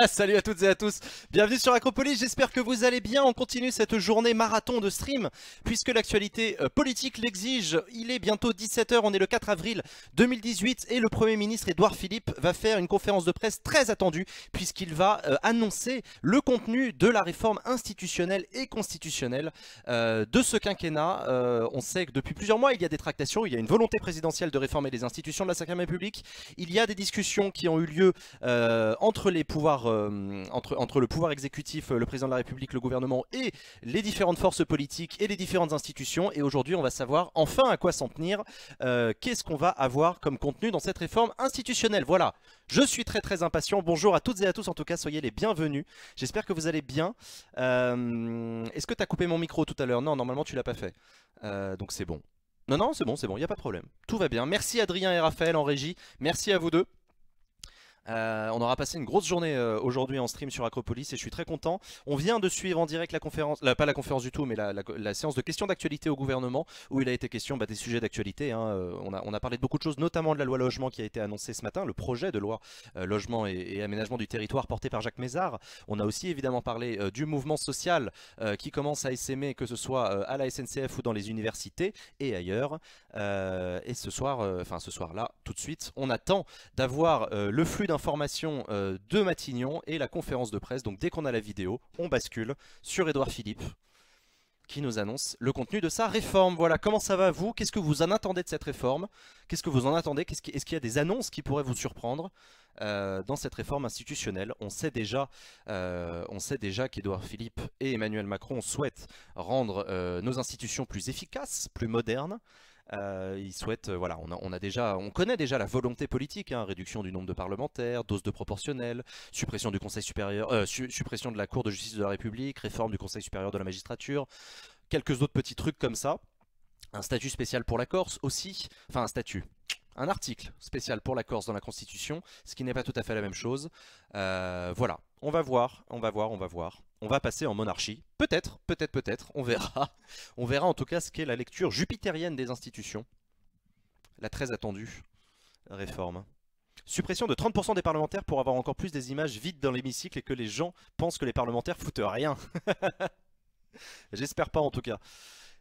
Salut à toutes et à tous, bienvenue sur Acropolis, j'espère que vous allez bien. On continue cette journée marathon de stream puisque l'actualité politique l'exige. Il est bientôt 17 h, on est le 4 avril 2018 et le Premier ministre Édouard Philippe va faire une conférence de presse très attendue puisqu'il va annoncer le contenu de la réforme institutionnelle et constitutionnelle de ce quinquennat. On sait que depuis plusieurs mois il y a des tractations, il y a une volonté présidentielle de réformer les institutions de la 5ème République. Il y a des discussions qui ont eu lieu entre les pouvoirs, entre le pouvoir exécutif, le président de la République, le gouvernement et les différentes forces politiques et les différentes institutions. Et aujourd'hui, on va savoir enfin à quoi s'en tenir. Qu'est-ce qu'on va avoir comme contenu dans cette réforme institutionnelle? Voilà, je suis très impatient. Bonjour à toutes et à tous, en tout cas, soyez les bienvenus. J'espère que vous allez bien. Est-ce que tu as coupé mon micro tout à l'heure? Non, normalement, tu l'as pas fait. Donc c'est bon. Non, non, c'est bon, il n'y a pas de problème. Tout va bien. Merci Adrien et Raphaël en régie. Merci à vous deux. On aura passé une grosse journée aujourd'hui en stream sur Acropolis et je suis très content. On vient de suivre en direct la conférence, pas la conférence du tout, mais la séance de questions d'actualité au gouvernement où il a été question des sujets d'actualité. On a parlé de beaucoup de choses, notamment de la loi logement qui a été annoncée ce matin, le projet de loi logement et aménagement du territoire porté par Jacques Mézard. On a aussi évidemment parlé du mouvement social qui commence à essaimer, que ce soit à la SNCF ou dans les universités et ailleurs. Et ce soir-là, tout de suite, on attend d'avoir le flux d'informations de Matignon et la conférence de presse. Donc dès qu'on a la vidéo, on bascule sur Édouard Philippe qui nous annonce le contenu de sa réforme. Voilà, comment ça va vous? Qu'est-ce que vous en attendez de cette réforme? Qu'est-ce que vous en attendez? Est-ce qu'il y a des annonces qui pourraient vous surprendre dans cette réforme institutionnelle? On sait déjà qu'Édouard Philippe et Emmanuel Macron souhaitent rendre nos institutions plus efficaces, plus modernes. Ils souhaitent, voilà, on connaît déjà la volonté politique, réduction du nombre de parlementaires, dose de proportionnelle, suppression du Conseil supérieur, suppression de la Cour de justice de la République, réforme du Conseil supérieur de la magistrature, quelques autres petits trucs comme ça. Un statut spécial pour la Corse aussi, enfin un article spécial pour la Corse dans la Constitution, ce qui n'est pas tout à fait la même chose. Voilà, on va voir. On va passer en monarchie, peut-être, on verra. On verra en tout cas ce qu'est la lecture jupitérienne des institutions. La très attendue réforme. Suppression de 30% des parlementaires pour avoir encore plus des images vides dans l'hémicycle et que les gens pensent que les parlementaires foutent rien. J'espère pas en tout cas.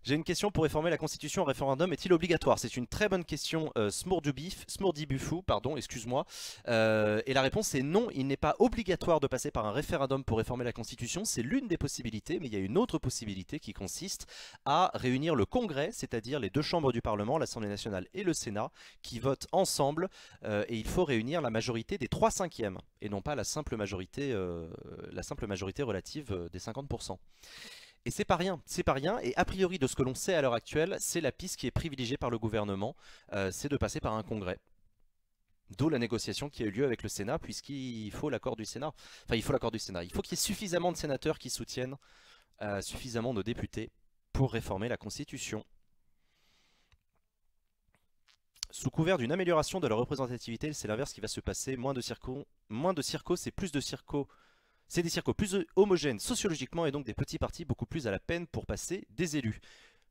J'ai une question: pour réformer la Constitution, un référendum est-il obligatoire? C'est une très bonne question, Smordibufou, pardon, excuse-moi. Et la réponse est non, il n'est pas obligatoire de passer par un référendum pour réformer la Constitution. C'est l'une des possibilités, mais il y a une autre possibilité qui consiste à réunir le Congrès, c'est-à-dire les deux chambres du Parlement, l'Assemblée nationale et le Sénat, qui votent ensemble. Et il faut réunir la majorité des 3/5, et non pas la simple majorité relative des 50%. Et c'est pas rien, et a priori de ce que l'on sait à l'heure actuelle, c'est la piste qui est privilégiée par le gouvernement, c'est de passer par un congrès. D'où la négociation qui a eu lieu avec le Sénat, puisqu'il faut l'accord du Sénat. Enfin, il faut l'accord du Sénat. Il faut qu'il y ait suffisamment de sénateurs qui soutiennent, suffisamment de députés pour réformer la Constitution. Sous couvert d'une amélioration de la représentativité, c'est l'inverse qui va se passer. Moins de circos, c'est plus de circos. C'est des circos plus homogènes sociologiquement et donc des petits partis beaucoup plus à la peine pour passer des élus.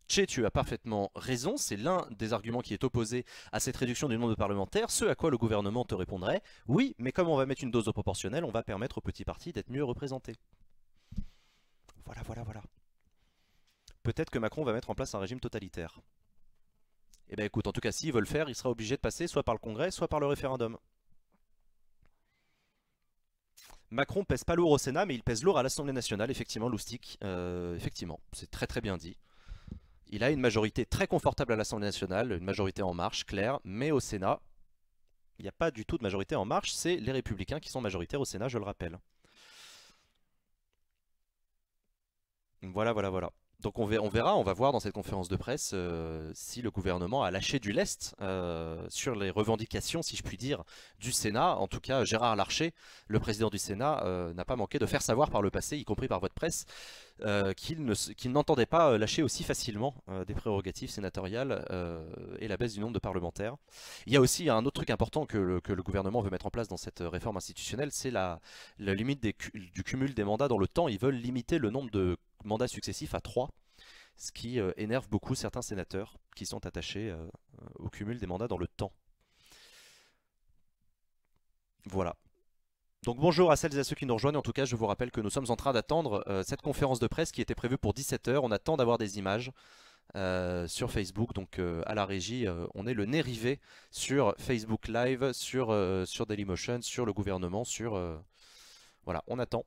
Tché, tu as parfaitement raison, c'est l'un des arguments qui est opposé à cette réduction du nombre de parlementaires, ce à quoi le gouvernement te répondrait: oui, mais comme on va mettre une dose de proportionnelle, on va permettre aux petits partis d'être mieux représentés. Voilà. Peut-être que Macron va mettre en place un régime totalitaire. Eh bien écoute, en tout cas, s'il veut le faire, il sera obligé de passer soit par le Congrès, soit par le référendum. Macron pèse pas lourd au Sénat, mais il pèse lourd à l'Assemblée nationale, effectivement, Loustic. Effectivement, c'est très bien dit. Il a une majorité très confortable à l'Assemblée nationale, une majorité en marche, claire, mais au Sénat, il n'y a pas du tout de majorité en marche, c'est les Républicains qui sont majoritaires au Sénat, je le rappelle. Voilà. Donc on verra, on va voir dans cette conférence de presse si le gouvernement a lâché du lest sur les revendications, si je puis dire, du Sénat. En tout cas, Gérard Larcher, le président du Sénat, n'a pas manqué de faire savoir par le passé, y compris par votre presse, qu'il n'entendait pas lâcher aussi facilement des prérogatives sénatoriales et la baisse du nombre de parlementaires. Il y a aussi un autre truc important que le gouvernement veut mettre en place dans cette réforme institutionnelle, c'est la limite du cumul des mandats dans le temps. Ils veulent limiter le nombre de mandats successifs à 3, ce qui énerve beaucoup certains sénateurs qui sont attachés au cumul des mandats dans le temps. Voilà. Donc bonjour à celles et à ceux qui nous rejoignent. En tout cas, je vous rappelle que nous sommes en train d'attendre cette conférence de presse qui était prévue pour 17 h. On attend d'avoir des images sur Facebook. Donc à la régie, on est le nez rivé sur Facebook Live, sur Dailymotion, sur le gouvernement, voilà, on attend.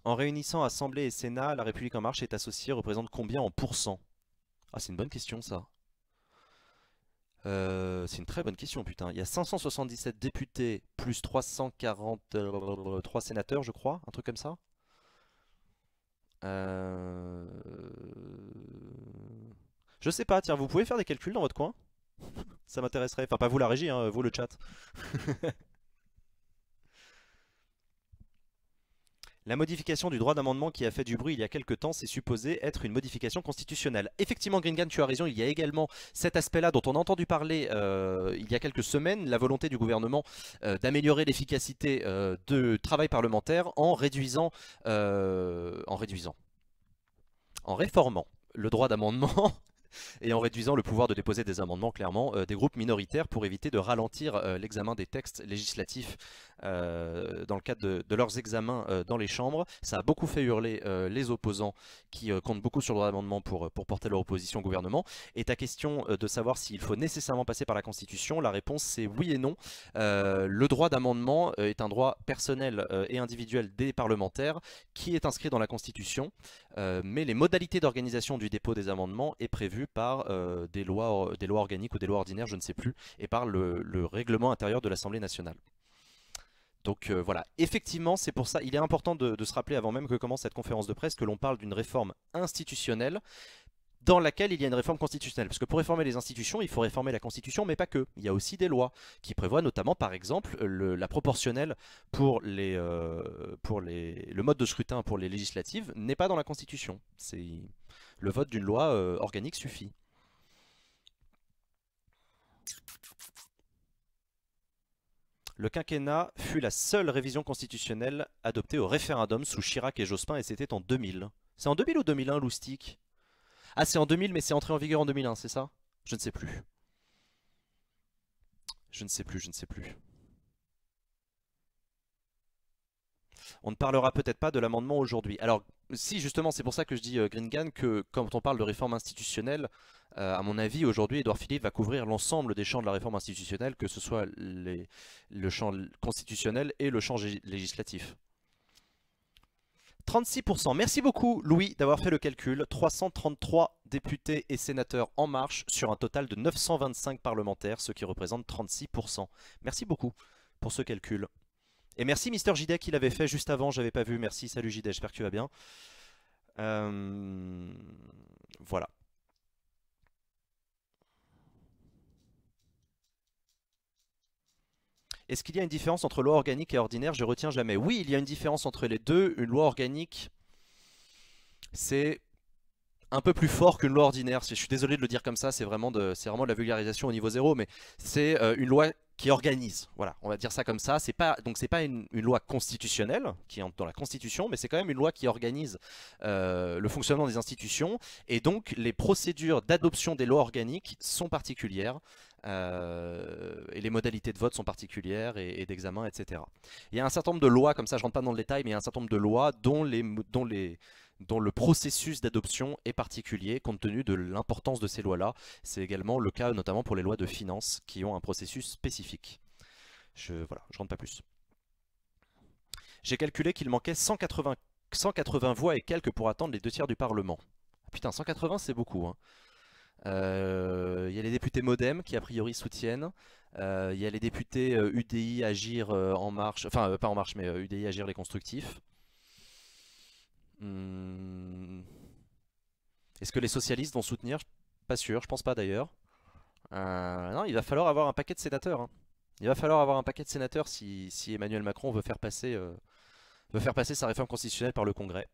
En réunissant Assemblée et Sénat, La République En Marche est associée, représente combien en pourcents? Ah, c'est une bonne question ça. C'est une très bonne question, putain. Il y a 577 députés plus 343 sénateurs, je crois, un truc comme ça. Euh... Je sais pas, tiens, vous pouvez faire des calculs dans votre coin? Ça m'intéresserait. Enfin, pas vous la régie, hein, vous le chat. La modification du droit d'amendement qui a fait du bruit il y a quelques temps, c'est supposé être une modification constitutionnelle. Effectivement, Gringan, tu as raison, il y a également cet aspect-là dont on a entendu parler il y a quelques semaines, la volonté du gouvernement d'améliorer l'efficacité de travail parlementaire en réformant le droit d'amendement et en réduisant le pouvoir de déposer des amendements, clairement, des groupes minoritaires pour éviter de ralentir l'examen des textes législatifs dans le cadre de leurs examens dans les chambres. Ça a beaucoup fait hurler les opposants qui comptent beaucoup sur le droit d'amendement pour porter leur opposition au gouvernement. Et ta question de savoir s'il faut nécessairement passer par la Constitution, la réponse c'est oui et non. Le droit d'amendement est un droit personnel et individuel des parlementaires qui est inscrit dans la Constitution, mais les modalités d'organisation du dépôt des amendements est prévu par des lois organiques ou des lois ordinaires, je ne sais plus, et par le règlement intérieur de l'Assemblée nationale. Donc voilà, effectivement, c'est pour ça, il est important de se rappeler avant même que commence cette conférence de presse que l'on parle d'une réforme institutionnelle dans laquelle il y a une réforme constitutionnelle. Parce que pour réformer les institutions, il faut réformer la Constitution, mais pas que. Il y a aussi des lois qui prévoient notamment, par exemple, la proportionnelle pour le mode de scrutin pour les législatives n'est pas dans la Constitution. Le vote d'une loi organique suffit. Le quinquennat fut la seule révision constitutionnelle adoptée au référendum sous Chirac et Jospin et c'était en 2000. C'est en 2000 ou 2001, Loustic? Ah, c'est en 2000, mais c'est entré en vigueur en 2001, c'est ça? Je ne sais plus. Je ne sais plus, je ne sais plus. On ne parlera peut-être pas de l'amendement aujourd'hui. Alors, si, justement, c'est pour ça que je dis, Gringan, que quand on parle de réforme institutionnelle, à mon avis, aujourd'hui, Édouard Philippe va couvrir l'ensemble des champs de la réforme institutionnelle, que ce soit le champ constitutionnel et le champ législatif. 36%. Merci beaucoup, Louis, d'avoir fait le calcul. 333 députés et sénateurs en marche sur un total de 925 parlementaires, ce qui représente 36%. Merci beaucoup pour ce calcul. Et merci Mister JD qui l'avait fait juste avant, j'avais pas vu. Merci, salut JD, j'espère que tu vas bien. Voilà. Est-ce qu'il y a une différence entre loi organique et ordinaire? Je retiens jamais. Oui, il y a une différence entre les deux. Une loi organique, c'est un peu plus fort qu'une loi ordinaire. Je suis désolé de le dire comme ça, c'est vraiment de la vulgarisation au niveau zéro, mais c'est une loi qui organise. Voilà, on va dire ça comme ça. Donc c'est pas une loi constitutionnelle qui entre dans la Constitution, mais c'est quand même une loi qui organise le fonctionnement des institutions. Et donc les procédures d'adoption des lois organiques sont particulières. Et les modalités de vote sont particulières et d'examen, etc. Il y a un certain nombre de lois, comme ça je rentre pas dans le détail, mais il y a un certain nombre de lois dont le processus d'adoption est particulier compte tenu de l'importance de ces lois-là. C'est également le cas notamment pour les lois de finances qui ont un processus spécifique. Voilà, je rentre pas plus. J'ai calculé qu'il manquait 180 voix et quelques pour attendre les 2/3 du Parlement. Putain, 180 c'est beaucoup, hein. Il y a les députés Modem qui a priori soutiennent. Il y a les députés UDI Agir En Marche, enfin pas En Marche mais UDI Agir les Constructifs. Est-ce que les socialistes vont soutenir? Pas sûr, je pense pas d'ailleurs. Non, il va falloir avoir un paquet de sénateurs, hein. Il va falloir avoir un paquet de sénateurs si Emmanuel Macron veut faire passer sa réforme constitutionnelle par le Congrès.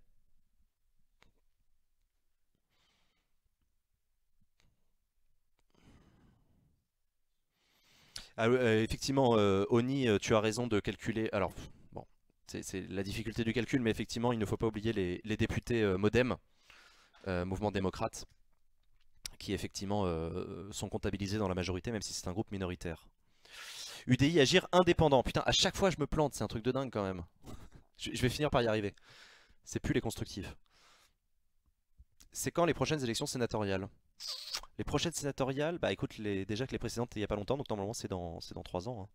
Ah, effectivement, Oni, tu as raison de calculer. Alors, bon, c'est la difficulté du calcul, mais effectivement, il ne faut pas oublier les députés Modem, mouvement démocrate, qui effectivement sont comptabilisés dans la majorité, même si c'est un groupe minoritaire. UDI agir indépendant. Putain, à chaque fois je me plante, c'est un truc de dingue quand même. Je vais finir par y arriver. C'est plus les constructifs. C'est quand les prochaines élections sénatoriales? Les prochaines sénatoriales, bah écoute, déjà que les précédentes il y a pas longtemps, donc normalement c'est dans 3 ans.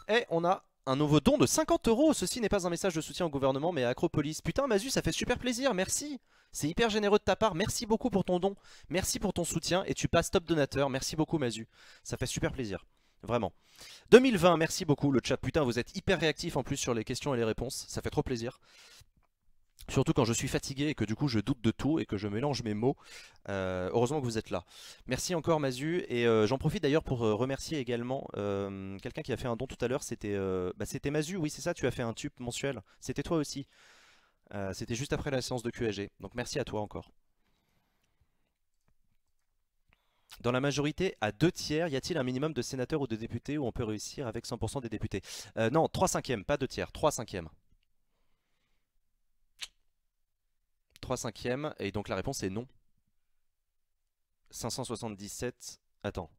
Et on a un nouveau don de 50 euros. Ceci n'est pas un message de soutien au gouvernement mais à Acropolis. Putain Mazu, ça fait super plaisir, merci. C'est hyper généreux de ta part, merci beaucoup pour ton don. Merci pour ton soutien et tu passes top donateur. Merci beaucoup Mazu, ça fait super plaisir. Vraiment. 2020, merci beaucoup le chat. Putain, vous êtes hyper réactif en plus sur les questions et les réponses. Ça fait trop plaisir. Surtout quand je suis fatigué et que du coup je doute de tout et que je mélange mes mots. Heureusement que vous êtes là. Merci encore Mazu. Et j'en profite d'ailleurs pour remercier également quelqu'un qui a fait un don tout à l'heure. C'était Mazu, oui c'est ça, tu as fait un tube mensuel. C'était toi aussi. C'était juste après la séance de QAG. Donc merci à toi encore. Dans la majorité, à 2/3, y a-t-il un minimum de sénateurs ou de députés où on peut réussir avec 100% des députés? Non, 3/5, pas 2/3, 3/5. 3/5, et donc la réponse est non. 577, attends,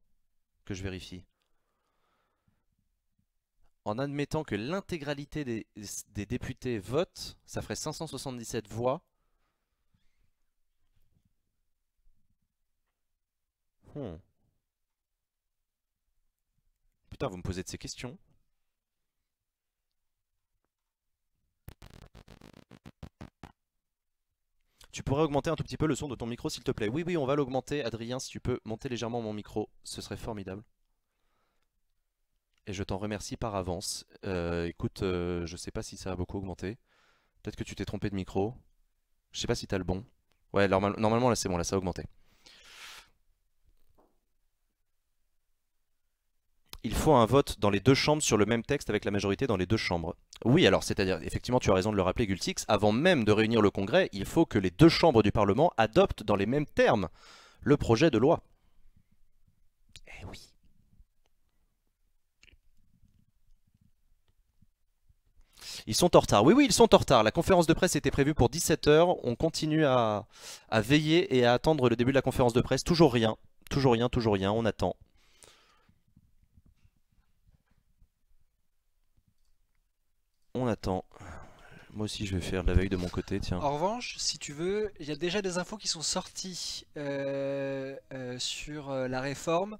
que je vérifie. En admettant que l'intégralité des députés votent, ça ferait 577 voix. Putain, vous me posez de ces questions. Tu pourrais augmenter un tout petit peu le son de ton micro s'il te plaît. Oui, oui, on va l'augmenter. Adrien, si tu peux monter légèrement mon micro, ce serait formidable. Et je t'en remercie par avance. Écoute, je sais pas si ça a beaucoup augmenté. Peut-être que tu t'es trompé de micro. Je sais pas si t'as le bon. Ouais, normalement là c'est bon, là ça a augmenté. Il faut un vote dans les deux chambres sur le même texte avec la majorité dans les deux chambres. Oui, alors c'est-à-dire, effectivement tu as raison de le rappeler Gultix, avant même de réunir le congrès, il faut que les deux chambres du Parlement adoptent dans les mêmes termes le projet de loi. Eh oui. Ils sont en retard. Oui, oui, ils sont en retard. La conférence de presse était prévue pour 17 h. On continue à veiller et à attendre le début de la conférence de presse. Toujours rien. Toujours rien, toujours rien. On attend. On attend. Moi aussi, je vais faire de la veille de mon côté, tiens. En revanche, si tu veux, il y a déjà des infos qui sont sorties sur la réforme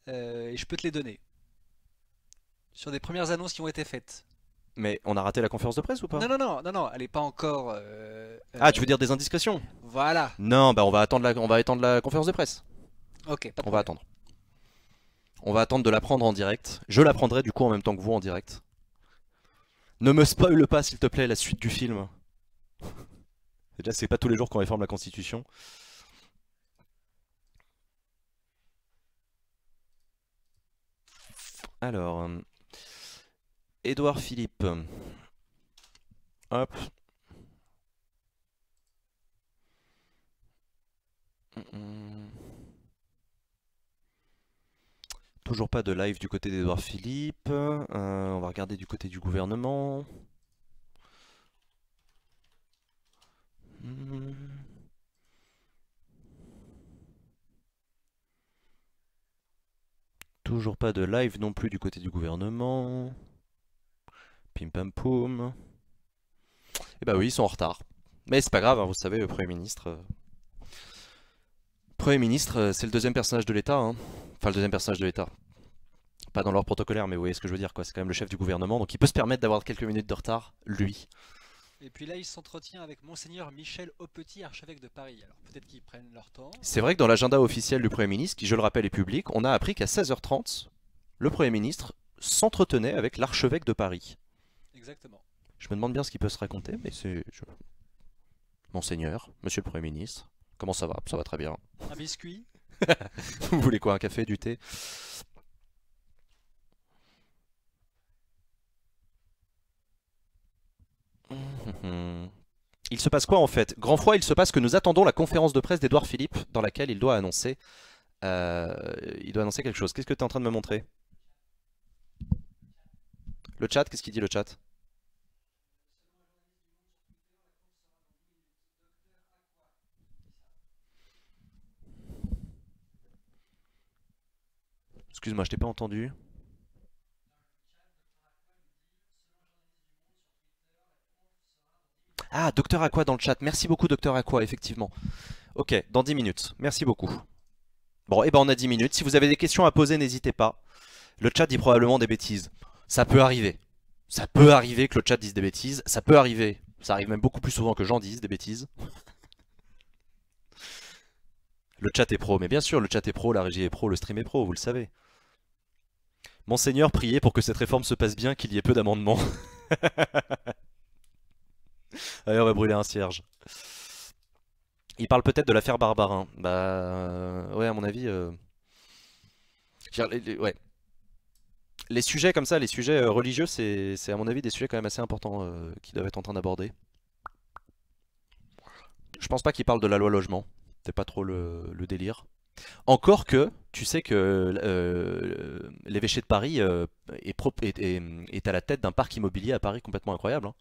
et je peux te les donner. Sur des premières annonces qui ont été faites. Mais on a raté la conférence de presse ou pas? Non, non, non, non, non, elle n'est pas encore. Ah, tu veux dire des indiscrétions? Voilà. Non, bah on va attendre la conférence de presse. Ok, pas de On va problème. attendre. On va attendre de la prendre en direct. Je la prendrai du coup en même temps que vous en direct. Ne me spoile pas s'il te plaît la suite du film. Déjà, c'est pas tous les jours qu'on réforme la Constitution. Alors, Édouard Philippe. Hop. Toujours pas de live du côté d'Édouard Philippe. On va regarder du côté du gouvernement. Toujours pas de live non plus du côté du gouvernement. Pim pam poum. Et bah oui, ils sont en retard. Mais c'est pas grave, hein, vous savez, le Premier ministre. Premier ministre, c'est le deuxième personnage de l'État. Hein. Enfin, le deuxième personnage de l'État. Pas dans l'ordre protocolaire, mais vous voyez ce que je veux dire, quoi. C'est quand même le chef du gouvernement, donc il peut se permettre d'avoir quelques minutes de retard, lui. Et puis là, il s'entretient avec Monseigneur Michel Aupetit, archevêque de Paris. Alors peut-être qu'ils prennent leur temps. C'est vrai que dans l'agenda officiel du Premier ministre, qui je le rappelle est public, on a appris qu'à 16h30, le Premier ministre s'entretenait avec l'archevêque de Paris. Exactement. Je me demande bien ce qu'il peut se raconter, mais c'est... Monseigneur, monsieur le Premier ministre, comment ça va? Ça va très bien. Un biscuit. Vous voulez quoi? Un café, du thé? Il se passe quoi en fait? Grand froid, il se passe que nous attendons la conférence de presse d'Édouard Philippe dans laquelle il doit annoncer quelque chose. Qu'est-ce que tu es en train de me montrer? Le chat, qu'est-ce qu'il dit le chat? Excuse-moi, je t'ai pas entendu. Ah, Docteur Aqua dans le chat. Merci beaucoup, Docteur Aqua, effectivement. Ok, dans 10 minutes. Merci beaucoup. Bon, et ben on a 10 minutes. Si vous avez des questions à poser, n'hésitez pas. Le chat dit probablement des bêtises. Ça peut arriver. Ça peut arriver que le chat dise des bêtises. Ça peut arriver. Ça arrive même beaucoup plus souvent que j'en dise des bêtises. Le chat est pro, mais bien sûr, le chat est pro, la régie est pro, le stream est pro, vous le savez. Monseigneur, priez pour que cette réforme se passe bien, qu'il y ait peu d'amendements. Allez, on va brûler un cierge. Il parle peut-être de l'affaire Barbarin. Bah, ouais, à mon avis. Ouais. Les sujets comme ça, les sujets religieux, c'est à mon avis des sujets quand même assez importants qu'ils doivent être en train d'aborder. Je pense pas qu'il parle de la loi logement. C'est pas trop le délire. Encore que, tu sais que l'évêché de Paris est à la tête d'un parc immobilier à Paris complètement incroyable, hein.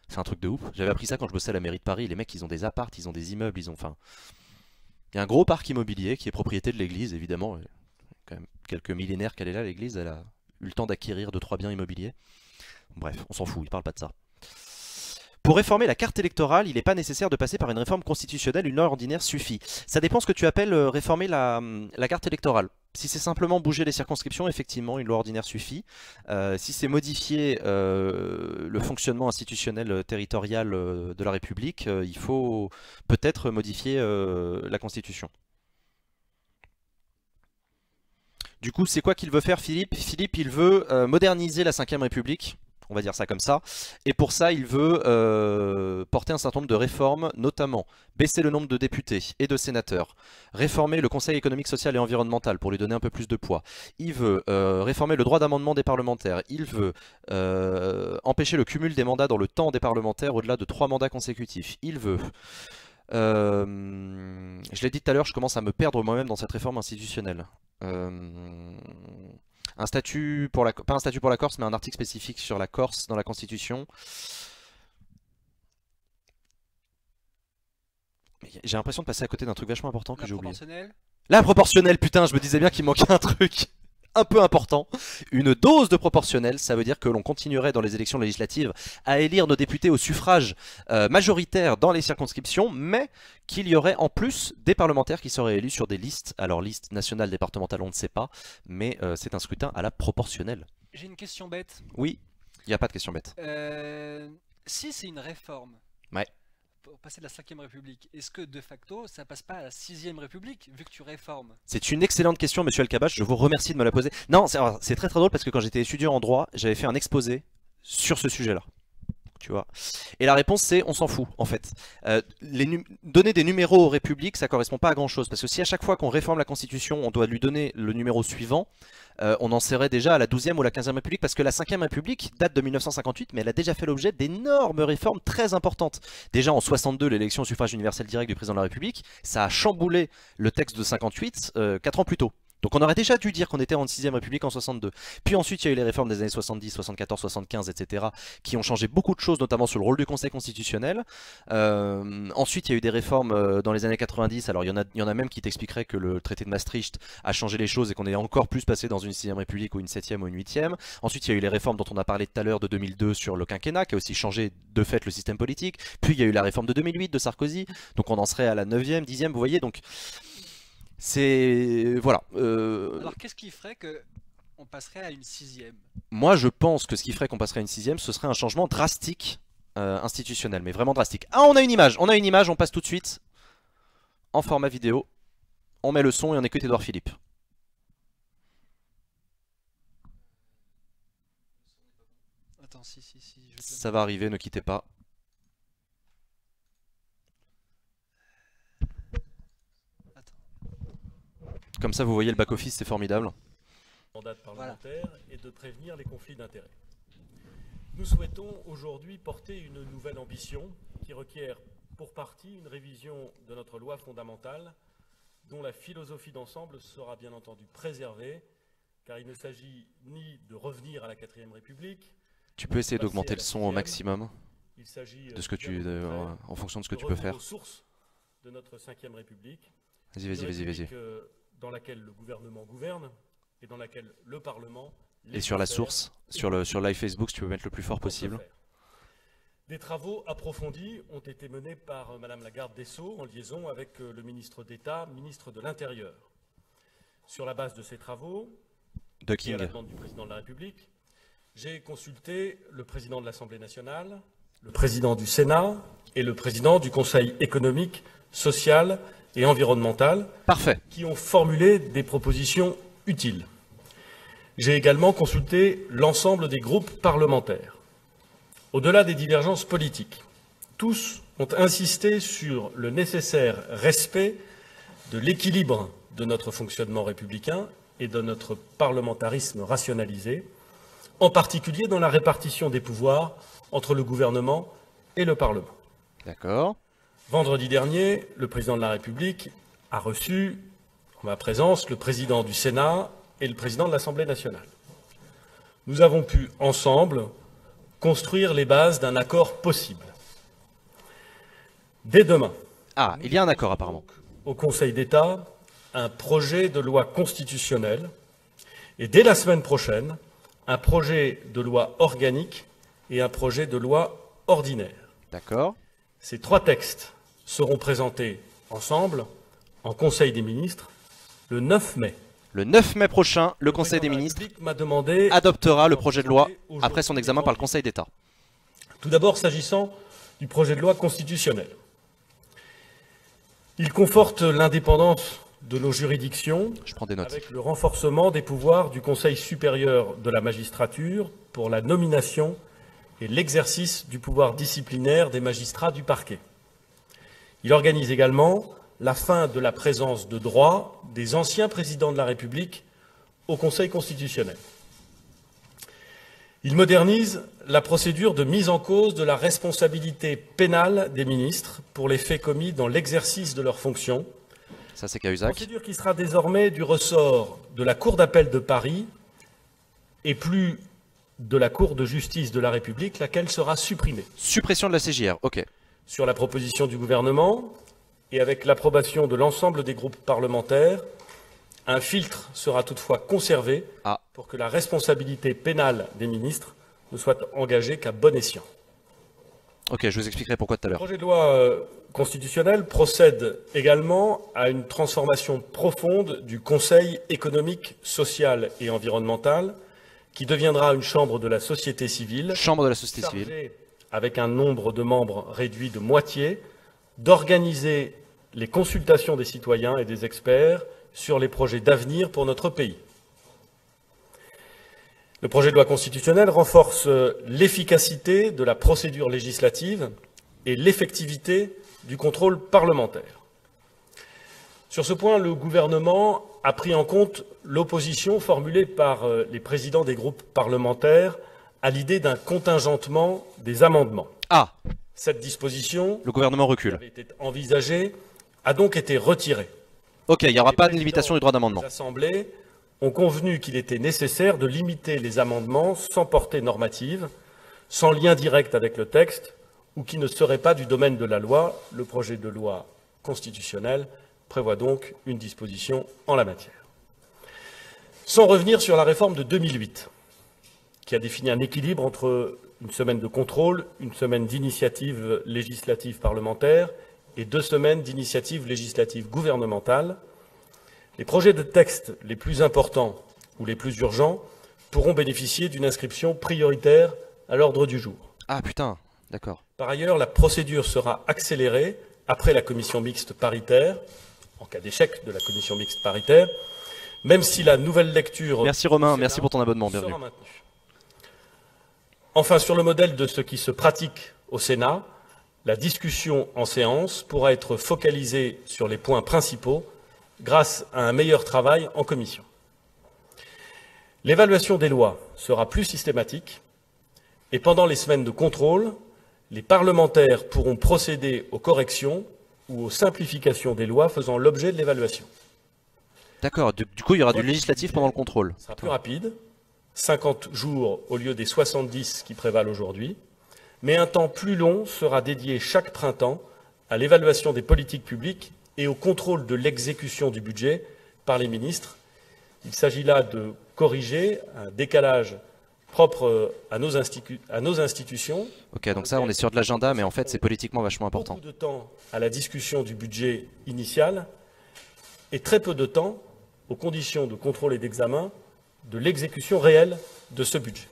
C'est un truc de ouf. J'avais appris ça quand je bossais à la mairie de Paris. Les mecs, ils ont des apparts, ils ont des immeubles, ils ont. Enfin, il y a un gros parc immobilier qui est propriété de l'église, évidemment. Quand même quelques millénaires qu'elle est là, l'église. Elle a eu le temps d'acquérir 2-3 biens immobiliers. Bref, on s'en fout, il parle pas de ça. Pour réformer la carte électorale, il n'est pas nécessaire de passer par une réforme constitutionnelle, une loi ordinaire suffit. Ça dépend ce que tu appelles réformer la carte électorale. Si c'est simplement bouger les circonscriptions, effectivement, une loi ordinaire suffit. Si c'est modifier le fonctionnement institutionnel territorial de la République, il faut peut-être modifier la Constitution. Du coup, c'est quoi qu'il veut faire, Philippe? Philippe, il veut moderniser la Ve République. On va dire ça comme ça. Et pour ça, il veut porter un certain nombre de réformes, notamment baisser le nombre de députés et de sénateurs, réformer le Conseil économique, social et environnemental pour lui donner un peu plus de poids. Il veut réformer le droit d'amendement des parlementaires. Il veut empêcher le cumul des mandats dans le temps des parlementaires au-delà de 3 mandats consécutifs. Il veut... je l'ai dit tout à l'heure, je commence à me perdre moi-même dans cette réforme institutionnelle. Un statut pour pas un statut pour la Corse, mais un article spécifique sur la Corse dans la Constitution. J'ai l'impression de passer à côté d'un truc vachement important que j'ai oublié. La proportionnelle, putain, je me disais bien qu'il manquait un truc un peu important. Une dose de proportionnelle, ça veut dire que l'on continuerait dans les élections législatives à élire nos députés au suffrage majoritaire dans les circonscriptions, mais qu'il y aurait en plus des parlementaires qui seraient élus sur des listes. Alors liste nationale, départementale, on ne sait pas, mais c'est un scrutin à la proportionnelle. J'ai une question bête. Oui, il n'y a pas de question bête. Si c'est une réforme, ouais, pour passer de la 5ème République, est-ce que de facto ça passe pas à la 6ème République vu que tu réformes? C'est une excellente question, monsieur Alcabache, je vous remercie de me la poser. Non, c'est très drôle parce que quand j'étais étudiant en droit, j'avais fait un exposé sur ce sujet-là. Tu vois. Et la réponse c'est on s'en fout en fait. Donner des numéros aux républiques ça correspond pas à grand chose parce que si à chaque fois qu'on réforme la constitution on doit lui donner le numéro suivant, on en serait déjà à la 12e ou la 15e république parce que la 5e république date de 1958 mais elle a déjà fait l'objet d'énormes réformes très importantes. Déjà en 62 l'élection au suffrage universel direct du président de la République, ça a chamboulé le texte de 58 4 ans plus tôt. Donc on aurait déjà dû dire qu'on était en 6ème République en 62. Puis ensuite il y a eu les réformes des années 70, 74, 75, etc. qui ont changé beaucoup de choses, notamment sur le rôle du Conseil constitutionnel. Ensuite il y a eu des réformes dans les années 90. Alors il y en a même qui t'expliqueraient que le traité de Maastricht a changé les choses et qu'on est encore plus passé dans une 6ème République ou une 7ème ou une 8ème. Ensuite il y a eu les réformes dont on a parlé tout à l'heure de 2002 sur le quinquennat qui a aussi changé de fait le système politique. Puis il y a eu la réforme de 2008 de Sarkozy. Donc on en serait à la 9ème, 10ème, vous voyez donc... C'est... Voilà. Alors qu'est-ce qui ferait que on passerait à une 6ème? Moi je pense que ce qui ferait qu'on passerait à une 6ème, ce serait un changement drastique institutionnel, mais vraiment drastique. Ah on a une image, on passe tout de suite en format vidéo. On met le son et on écoute Édouard Philippe. Attends, si, ça va arriver, ne quittez pas. Comme ça, vous voyez le back-office, c'est formidable. Mandat parlementaire et de prévenir les conflits d'intérêts. Nous souhaitons aujourd'hui porter une nouvelle ambition qui requiert pour partie une révision de notre loi fondamentale dont la philosophie d'ensemble sera bien entendu préservée car il ne s'agit ni de revenir à la 4ème République. Tu peux essayer d'augmenter le son au maximum il s'agit de ce que en fonction de ce que tu peux faire. Aux sources de notre 5ème République. Vas-y. Dans laquelle le gouvernement gouverne et dans laquelle le Parlement... Et sur la source, sur live Facebook, si tu peux mettre le plus fort possible. Des travaux approfondis ont été menés par Madame la garde des Sceaux en liaison avec le ministre d'État, ministre de l'Intérieur. Sur la base de ces travaux, et à la demande du président de la République, j'ai consulté le président de l'Assemblée nationale, le président du Sénat et le président du Conseil économique, social et environnemental, qui ont formulé des propositions utiles. J'ai également consulté l'ensemble des groupes parlementaires. Au-delà des divergences politiques, tous ont insisté sur le nécessaire respect de l'équilibre de notre fonctionnement républicain et de notre parlementarisme rationalisé, en particulier dans la répartition des pouvoirs entre le gouvernement et le Parlement. D'accord. Vendredi dernier, le président de la République a reçu, en ma présence, le président du Sénat et le président de l'Assemblée nationale. Nous avons pu, ensemble, construire les bases d'un accord possible. Dès demain, il y a un accord apparemment. Au Conseil d'État, un projet de loi constitutionnelle et dès la semaine prochaine, un projet de loi organique et un projet de loi ordinaire. D'accord. Ces trois textes seront présentés ensemble en Conseil des ministres le 9 mai. Le 9 mai prochain, le Conseil des ministres adoptera le projet de loi après son examen par le Conseil d'État. Tout d'abord, s'agissant du projet de loi constitutionnel. Il conforte l'indépendance de nos juridictions avec le renforcement des pouvoirs du Conseil supérieur de la magistrature pour la nomination et l'exercice du pouvoir disciplinaire des magistrats du parquet. Il organise également la fin de la présence de droit des anciens présidents de la République au Conseil constitutionnel. Il modernise la procédure de mise en cause de la responsabilité pénale des ministres pour les faits commis dans l'exercice de leurs fonctions. Ça, c'est Cahuzac. Procédure qui sera désormais du ressort de la Cour d'appel de Paris et plus de la Cour de justice de la République, laquelle sera supprimée. Suppression de la CJR, ok. Sur la proposition du gouvernement et avec l'approbation de l'ensemble des groupes parlementaires, un filtre sera toutefois conservé pour que la responsabilité pénale des ministres ne soit engagée qu'à bon escient. Ok, je vous expliquerai pourquoi tout à l'heure. Le projet de loi constitutionnel procède également à une transformation profonde du Conseil économique, social et environnemental, qui deviendra une chambre de la société civile. Chambre de la société civile. Avec un nombre de membres réduit de moitié, d'organiser les consultations des citoyens et des experts sur les projets d'avenir pour notre pays. Le projet de loi constitutionnelle renforce l'efficacité de la procédure législative et l'effectivité du contrôle parlementaire. Sur ce point, le gouvernement a pris en compte l'opposition formulée par les présidents des groupes parlementaires à l'idée d'un contingentement des amendements. Cette disposition, le gouvernement recule, qui avait été envisagée, a donc été retirée. Ok, il n'y aura pas de limitation du droit d'amendement. Les assemblées ont convenu qu'il était nécessaire de limiter les amendements sans portée normative, sans lien direct avec le texte, ou qui ne seraient pas du domaine de la loi. Le projet de loi constitutionnelle prévoit donc une disposition en la matière. Sans revenir sur la réforme de 2008, qui a défini un équilibre entre une semaine de contrôle, une semaine d'initiative législative parlementaire et 2 semaines d'initiative législative gouvernementale, les projets de texte les plus importants ou les plus urgents pourront bénéficier d'une inscription prioritaire à l'ordre du jour. Ah putain, d'accord. Par ailleurs, la procédure sera accélérée après la commission mixte paritaire, en cas d'échec de la commission mixte paritaire, même si la nouvelle lecture... Merci Romain, merci pour ton abonnement, bienvenue. Sera maintenue. Enfin, sur le modèle de ce qui se pratique au Sénat, la discussion en séance pourra être focalisée sur les points principaux grâce à un meilleur travail en commission. L'évaluation des lois sera plus systématique et pendant les semaines de contrôle, les parlementaires pourront procéder aux corrections ou aux simplifications des lois faisant l'objet de l'évaluation. D'accord, du coup il y aura du législatif pendant le contrôle. Ce sera plus rapide, 50 jours au lieu des 70 qui prévalent aujourd'hui, mais un temps plus long sera dédié chaque printemps à l'évaluation des politiques publiques et au contrôle de l'exécution du budget par les ministres, Il s'agit là de corriger un décalage propre à nos institutions. Ok, donc ça, on est sur de l'agenda, mais en fait, c'est politiquement vachement important. Beaucoup de temps à la discussion du budget initial et très peu de temps aux conditions de contrôle et d'examen de l'exécution réelle de ce budget.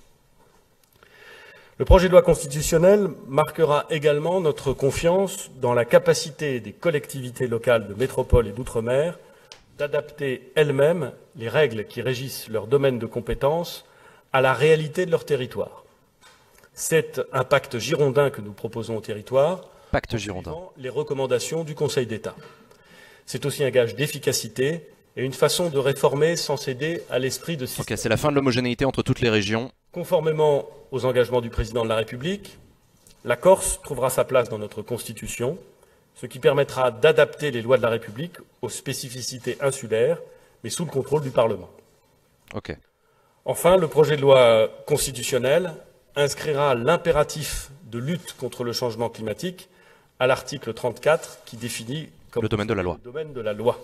Le projet de loi constitutionnelle marquera également notre confiance dans la capacité des collectivités locales de métropole et d'outre-mer d'adapter elles-mêmes les règles qui régissent leur domaine de compétences à la réalité de leur territoire. C'est un pacte girondin que nous proposons au territoire, Pacte girondin. Les recommandations du Conseil d'État. C'est aussi un gage d'efficacité et une façon de réformer sans céder à l'esprit de système. Ok, c'est la fin de l'homogénéité entre toutes les régions. Conformément aux engagements du Président de la République, la Corse trouvera sa place dans notre Constitution, ce qui permettra d'adapter les lois de la République aux spécificités insulaires, mais sous le contrôle du Parlement. Ok. Enfin, le projet de loi constitutionnelle inscrira l'impératif de lutte contre le changement climatique à l'article 34 qui définit comme le domaine de la loi. Le domaine de la loi.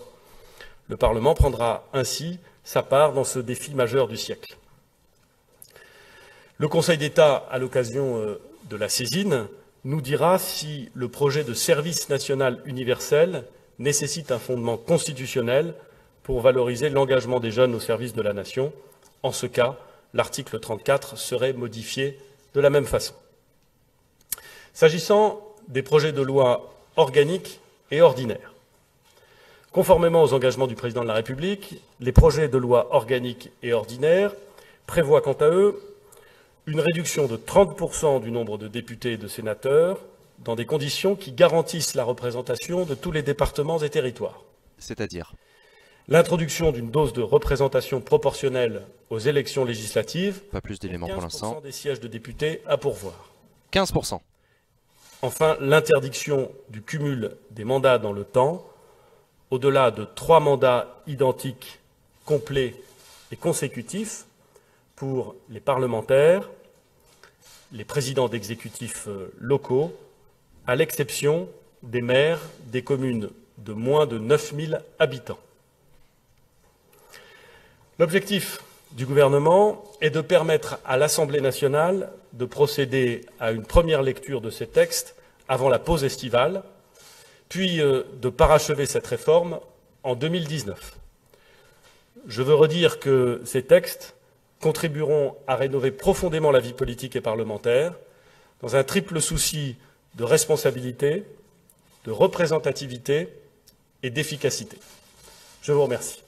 Le Parlement prendra ainsi sa part dans ce défi majeur du siècle. Le Conseil d'État, à l'occasion de la saisine, nous dira si le projet de service national universel nécessite un fondement constitutionnel pour valoriser l'engagement des jeunes au service de la nation. En ce cas, l'article 34 serait modifié de la même façon. S'agissant des projets de loi organiques et ordinaires, conformément aux engagements du Président de la République, les projets de loi organiques et ordinaires prévoient quant à eux une réduction de 30% du nombre de députés et de sénateurs dans des conditions qui garantissent la représentation de tous les départements et territoires. C'est-à-dire l'introduction d'une dose de représentation proportionnelle aux élections législatives. Pas plus d'éléments pour l'instant. 15% des sièges de députés à pourvoir. 15%. Enfin, l'interdiction du cumul des mandats dans le temps, au-delà de 3 mandats identiques, complets et consécutifs pour les parlementaires, les présidents d'exécutifs locaux, à l'exception des maires des communes de moins de 9000 habitants. L'objectif du gouvernement est de permettre à l'Assemblée nationale de procéder à une première lecture de ces textes avant la pause estivale, puis de parachever cette réforme en 2019. Je veux redire que ces textes contribueront à rénover profondément la vie politique et parlementaire dans un triple souci de responsabilité, de représentativité et d'efficacité. Je vous remercie.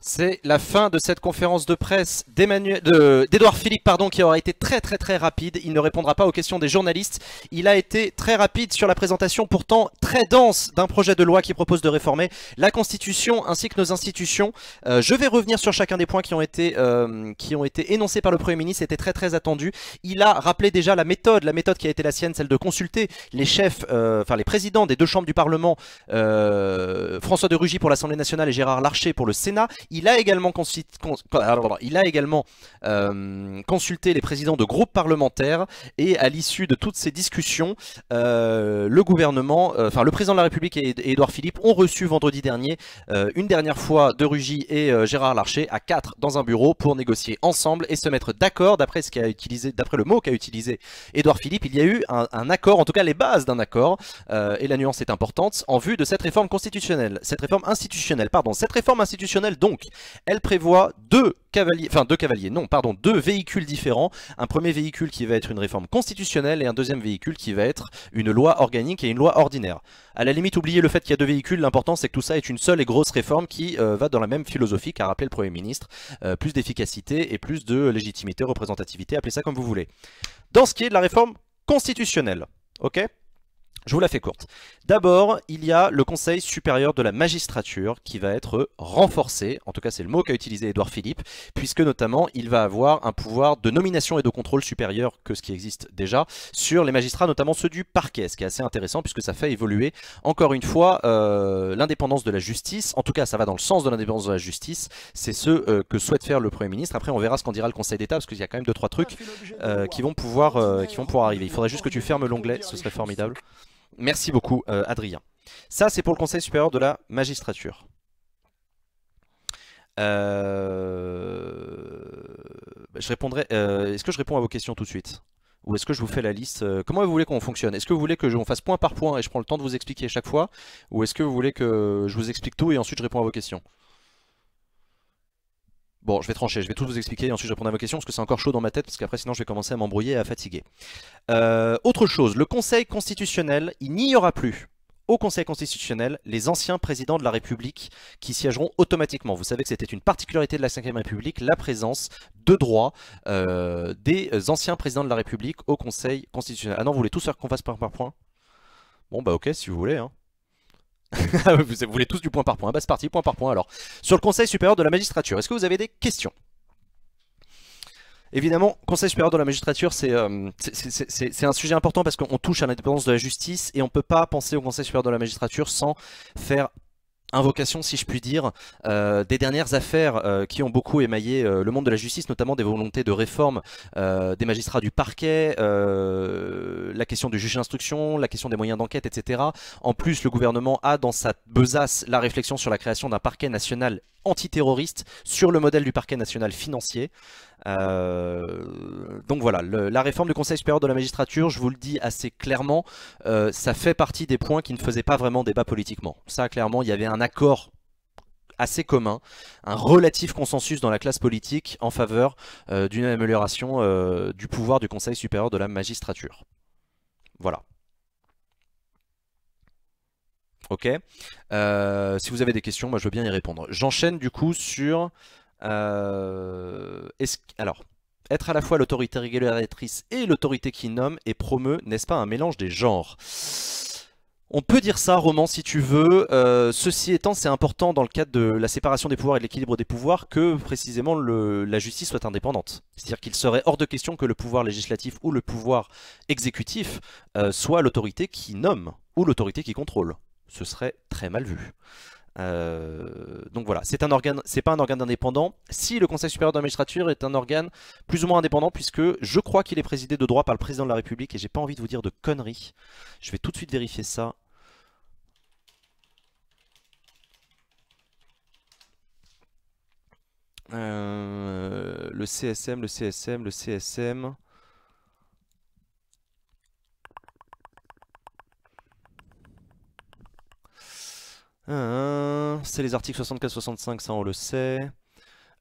C'est la fin de cette conférence de presse d'Édouard Philippe, qui aura été très rapide. Il ne répondra pas aux questions des journalistes. Il a été très rapide sur la présentation, pourtant très dense, d'un projet de loi qui propose de réformer la Constitution ainsi que nos institutions. Je vais revenir sur chacun des points qui ont été énoncés par le Premier ministre. C'était très attendu. Il a rappelé déjà la méthode qui a été la sienne, celle de consulter les chefs, les présidents des deux chambres du Parlement, François de Rugy pour l'Assemblée nationale et Gérard Larcher pour le Sénat. Il a également consulté les présidents de groupes parlementaires et à l'issue de toutes ces discussions, le gouvernement, le président de la République et Édouard Philippe ont reçu vendredi dernier une dernière fois de Rugy et Gérard Larcher à 4 dans un bureau pour négocier ensemble et se mettre d'accord. D'après le mot qu'a utilisé Édouard Philippe, il y a eu un accord, en tout cas les bases d'un accord, et la nuance est importante, en vue de cette réforme constitutionnelle, cette réforme institutionnelle donc. Elle prévoit deux véhicules différents. Un premier véhicule qui va être une réforme constitutionnelle et un deuxième véhicule qui va être une loi organique et une loi ordinaire. À la limite, oubliez le fait qu'il y a deux véhicules, l'important c'est que tout ça est une seule et grosse réforme qui va dans la même philosophie qu'a rappelé le Premier ministre. Plus d'efficacité et plus de légitimité, représentativité, appelez ça comme vous voulez. Dans ce qui est de la réforme constitutionnelle, ok ? Je vous la fais courte. D'abord, il y a le Conseil supérieur de la magistrature qui va être renforcé, en tout cas c'est le mot qu'a utilisé Édouard Philippe, puisque notamment il va avoir un pouvoir de nomination et de contrôle supérieur que ce qui existe déjà sur les magistrats, notamment ceux du parquet, ce qui est assez intéressant puisque ça fait évoluer encore une fois l'indépendance de la justice. En tout cas ça va dans le sens de l'indépendance de la justice, c'est ce que souhaite faire le Premier ministre. Après on verra ce qu'en dira le Conseil d'État parce qu'il y a quand même 2-3 trucs qui vont pouvoir arriver. Il faudrait juste que tu fermes l'onglet, ce serait formidable. Merci beaucoup Adrien. Ça c'est pour le Conseil supérieur de la magistrature. Je répondrai. Est-ce que je réponds à vos questions tout de suite? Ou est-ce que je vous fais la liste? Comment vous voulez qu'on fonctionne? Est-ce que vous voulez que on fasse point par point et je prends le temps de vous expliquer chaque fois? Ou est-ce que vous voulez que je vous explique tout et ensuite je réponds à vos questions? Bon, je vais trancher, je vais tout vous expliquer et ensuite je répondrai à vos questions parce que c'est encore chaud dans ma tête parce qu'après sinon je vais commencer à m'embrouiller et à fatiguer. Autre chose, le Conseil constitutionnel, il n'y aura plus au Conseil constitutionnel les anciens présidents de la République qui siégeront automatiquement. Vous savez que c'était une particularité de la Ve République, la présence de droit des anciens présidents de la République au Conseil constitutionnel. Ah non, vous voulez tous faire qu'on fasse point par point? Bon bah ok, si vous voulez, hein. Vous voulez tous du point par point. Bah c'est parti, point par point alors. Sur le Conseil supérieur de la magistrature, est-ce que vous avez des questions? Évidemment, Conseil supérieur de la magistrature, c'est un sujet important parce qu'on touche à l'indépendance de la justice et on ne peut pas penser au Conseil supérieur de la magistrature sans faire invocation, si je puis dire, des dernières affaires qui ont beaucoup émaillé le monde de la justice, notamment des volontés de réforme des magistrats du parquet, la question du juge d'instruction, la question des moyens d'enquête, etc. En plus, le gouvernement a dans sa besace la réflexion sur la création d'un parquet national antiterroriste sur le modèle du parquet national financier. Donc voilà, la réforme du Conseil supérieur de la magistrature, je vous le dis assez clairement, ça fait partie des points qui ne faisaient pas vraiment débat politiquement. Ça, clairement, il y avait un accord assez commun, un relatif consensus dans la classe politique en faveur d'une amélioration du pouvoir du Conseil supérieur de la magistrature. Voilà. Ok. Si vous avez des questions, moi je veux bien y répondre. J'enchaîne du coup sur... alors, être à la fois l'autorité régulatrice et l'autorité qui nomme et promeut, n'est-ce pas un mélange des genres? On peut dire ça, Roman, si tu veux. Ceci étant, c'est important dans le cadre de la séparation des pouvoirs et de l'équilibre des pouvoirs que précisément la justice soit indépendante. C'est-à-dire qu'il serait hors de question que le pouvoir législatif ou le pouvoir exécutif soit l'autorité qui nomme ou l'autorité qui contrôle. Ce serait très mal vu. Donc voilà, c'est un organe, c'est pas un organe indépendant. Si le Conseil supérieur de la magistrature est un organe plus ou moins indépendant, puisque je crois qu'il est présidé de droit par le président de la République et j'ai pas envie de vous dire de conneries. Je vais tout de suite vérifier ça. Le CSM, le CSM, le CSM. C'est les articles 64-65, ça on le sait.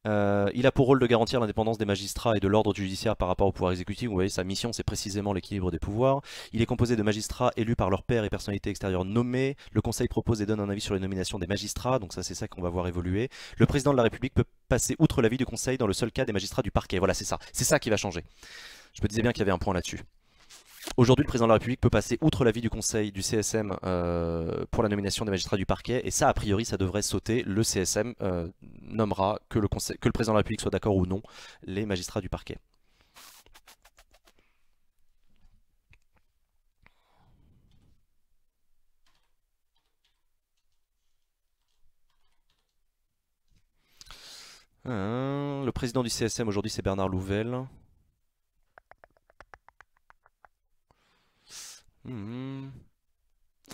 Il a pour rôle de garantir l'indépendance des magistrats et de l'ordre judiciaire par rapport au pouvoir exécutif. Vous voyez, sa mission c'est précisément l'équilibre des pouvoirs. Il est composé de magistrats élus par leurs pairs et personnalités extérieures nommées. Le Conseil propose et donne un avis sur les nominations des magistrats, donc ça c'est ça qu'on va voir évoluer. Le président de la République peut passer outre l'avis du Conseil dans le seul cas des magistrats du parquet. Voilà, c'est ça qui va changer. Je me disais bien qu'il y avait un point là-dessus. Aujourd'hui, le président de la République peut passer outre l'avis du Conseil du CSM pour la nomination des magistrats du parquet, et ça, a priori, ça devrait sauter. Le CSM nommera, que le président de la République soit d'accord ou non, les magistrats du parquet. Le président du CSM aujourd'hui, c'est Bernard Louvel.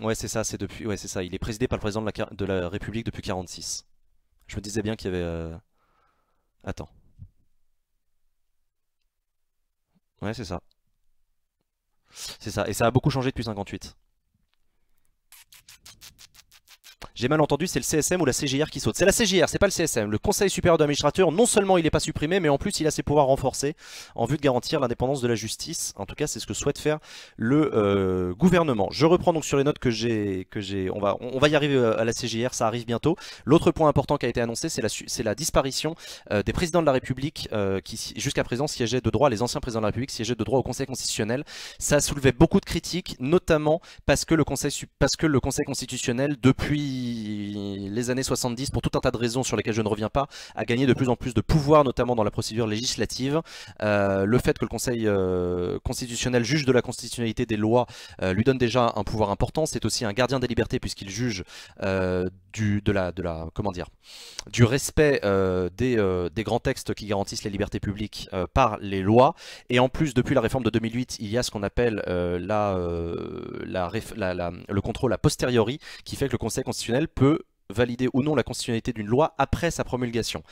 Ouais, c'est ça, c'est depuis. Ouais, c'est ça. Il est présidé par le président de la République depuis 1946. Je me disais bien qu'il y avait. Attends. Ouais, c'est ça. C'est ça. Et ça a beaucoup changé depuis 1958. J'ai mal entendu, c'est le CSM ou la CJR qui saute. C'est la CJR, c'est pas le CSM. Le Conseil supérieur de la magistrature, non seulement il n'est pas supprimé, mais en plus il a ses pouvoirs renforcés en vue de garantir l'indépendance de la justice. En tout cas, c'est ce que souhaite faire le gouvernement. Je reprends donc sur les notes que j'ai. On va y arriver à la CJR, ça arrive bientôt. L'autre point important qui a été annoncé, c'est la disparition des présidents de la République qui jusqu'à présent siégeaient de droit, les anciens présidents de la République siégeaient de droit au Conseil constitutionnel. Ça soulevait beaucoup de critiques, notamment parce que le Conseil constitutionnel, depuis les années 70, pour tout un tas de raisons sur lesquelles je ne reviens pas, a gagné de plus en plus de pouvoir, notamment dans la procédure législative. Le fait que le Conseil constitutionnel juge de la constitutionnalité des lois lui donne déjà un pouvoir important. C'est aussi un gardien des libertés puisqu'il juge du respect des grands textes qui garantissent les libertés publiques par les lois. Et en plus, depuis la réforme de 2008, il y a ce qu'on appelle le contrôle a posteriori, qui fait que le Conseil constitutionnel peut valider ou non la constitutionnalité d'une loi après sa promulgation.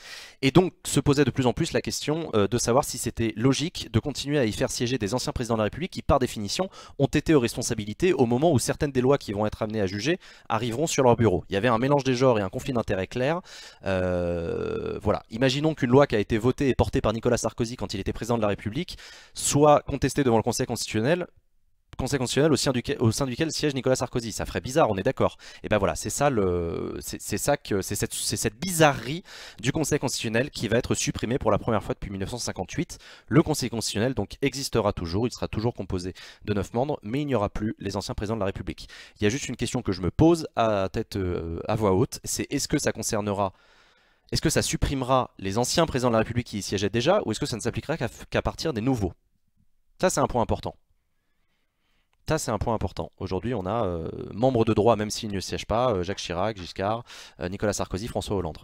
Et donc se posait de plus en plus la question de savoir si c'était logique de continuer à y faire siéger des anciens présidents de la République qui par définition ont été aux responsabilités au moment où certaines des lois qui vont être amenées à juger arriveront sur leur bureau. Il y avait un mélange des genres et un conflit d'intérêts clair. Voilà. Imaginons qu'une loi qui a été votée et portée par Nicolas Sarkozy quand il était président de la République soit contestée devant le Conseil constitutionnel au sein duquel siège Nicolas Sarkozy. Ça ferait bizarre, on est d'accord. Et ben voilà, c'est cette bizarrerie du Conseil constitutionnel qui va être supprimée pour la première fois depuis 1958. Le Conseil constitutionnel donc existera toujours, il sera toujours composé de 9 membres, mais il n'y aura plus les anciens présidents de la République. Il y a juste une question que je me pose à voix haute, c'est est-ce que ça supprimera les anciens présidents de la République qui y siégeaient déjà, ou est-ce que ça ne s'appliquera qu'à partir des nouveaux? Ça, c'est un point important. Ça, c'est un point important. Aujourd'hui, on a membres de droit, même s'ils ne siègent pas, Jacques Chirac, Giscard, Nicolas Sarkozy, François Hollande.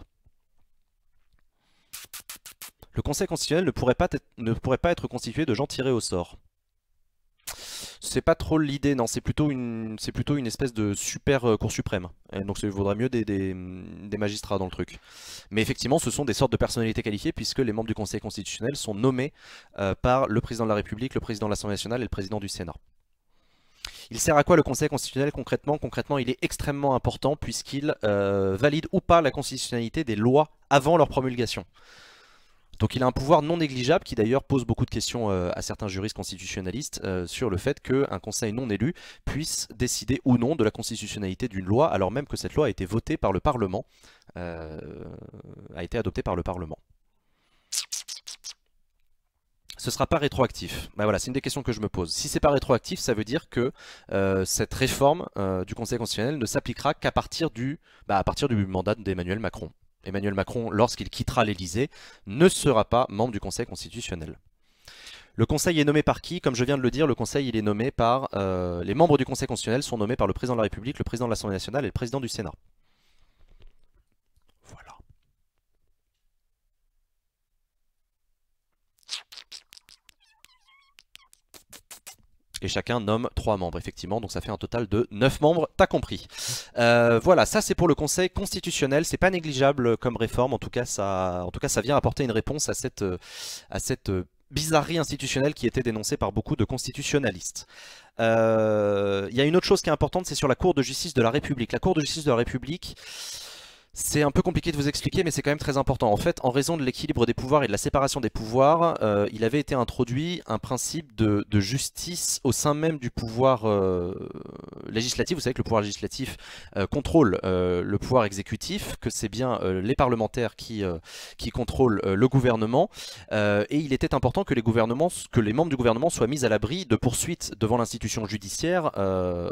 Le Conseil constitutionnel ne pourrait pas être constitué de gens tirés au sort. C'est pas trop l'idée, non, c'est plutôt une espèce de super Cour suprême. Et donc il vaudrait mieux des magistrats dans le truc. Mais effectivement, ce sont des sortes de personnalités qualifiées puisque les membres du Conseil constitutionnel sont nommés par le président de la République, le président de l'Assemblée nationale et le président du Sénat. Il sert à quoi le Conseil constitutionnel concrètement? Concrètement, il est extrêmement important puisqu'il valide ou pas la constitutionnalité des lois avant leur promulgation. Donc il a un pouvoir non négligeable qui d'ailleurs pose beaucoup de questions à certains juristes constitutionnalistes sur le fait qu'un conseil non élu puisse décider ou non de la constitutionnalité d'une loi alors même que cette loi a été votée par le Parlement, a été adoptée par le Parlement. Ce ne sera pas rétroactif. Ben voilà, c'est une des questions que je me pose. Si c'est pas rétroactif, ça veut dire que cette réforme du Conseil constitutionnel ne s'appliquera qu'à partir du mandat d'Emmanuel Macron. Emmanuel Macron, lorsqu'il quittera l'Elysée, ne sera pas membre du Conseil constitutionnel. Le Conseil est nommé par qui? Comme je viens de le dire, le Conseil il est nommé par... les membres du Conseil constitutionnel sont nommés par le Président de la République, le Président de l'Assemblée nationale et le Président du Sénat. Voilà. Et chacun nomme 3 membres, effectivement, donc ça fait un total de 9 membres, t'as compris. Voilà, ça c'est pour le Conseil constitutionnel, c'est pas négligeable comme réforme, en tout cas ça vient apporter une réponse à cette bizarrerie institutionnelle qui était dénoncée par beaucoup de constitutionnalistes. Il y a une autre chose qui est importante, c'est sur la Cour de justice de la République. La Cour de justice de la République... C'est un peu compliqué de vous expliquer, mais c'est quand même très important. En fait, en raison de l'équilibre des pouvoirs et de la séparation des pouvoirs, il avait été introduit un principe de justice au sein même du pouvoir législatif. Vous savez que le pouvoir législatif contrôle le pouvoir exécutif, que c'est bien les parlementaires qui contrôlent le gouvernement. Et il était important que les membres du gouvernement soient mis à l'abri de poursuites devant l'institution judiciaire en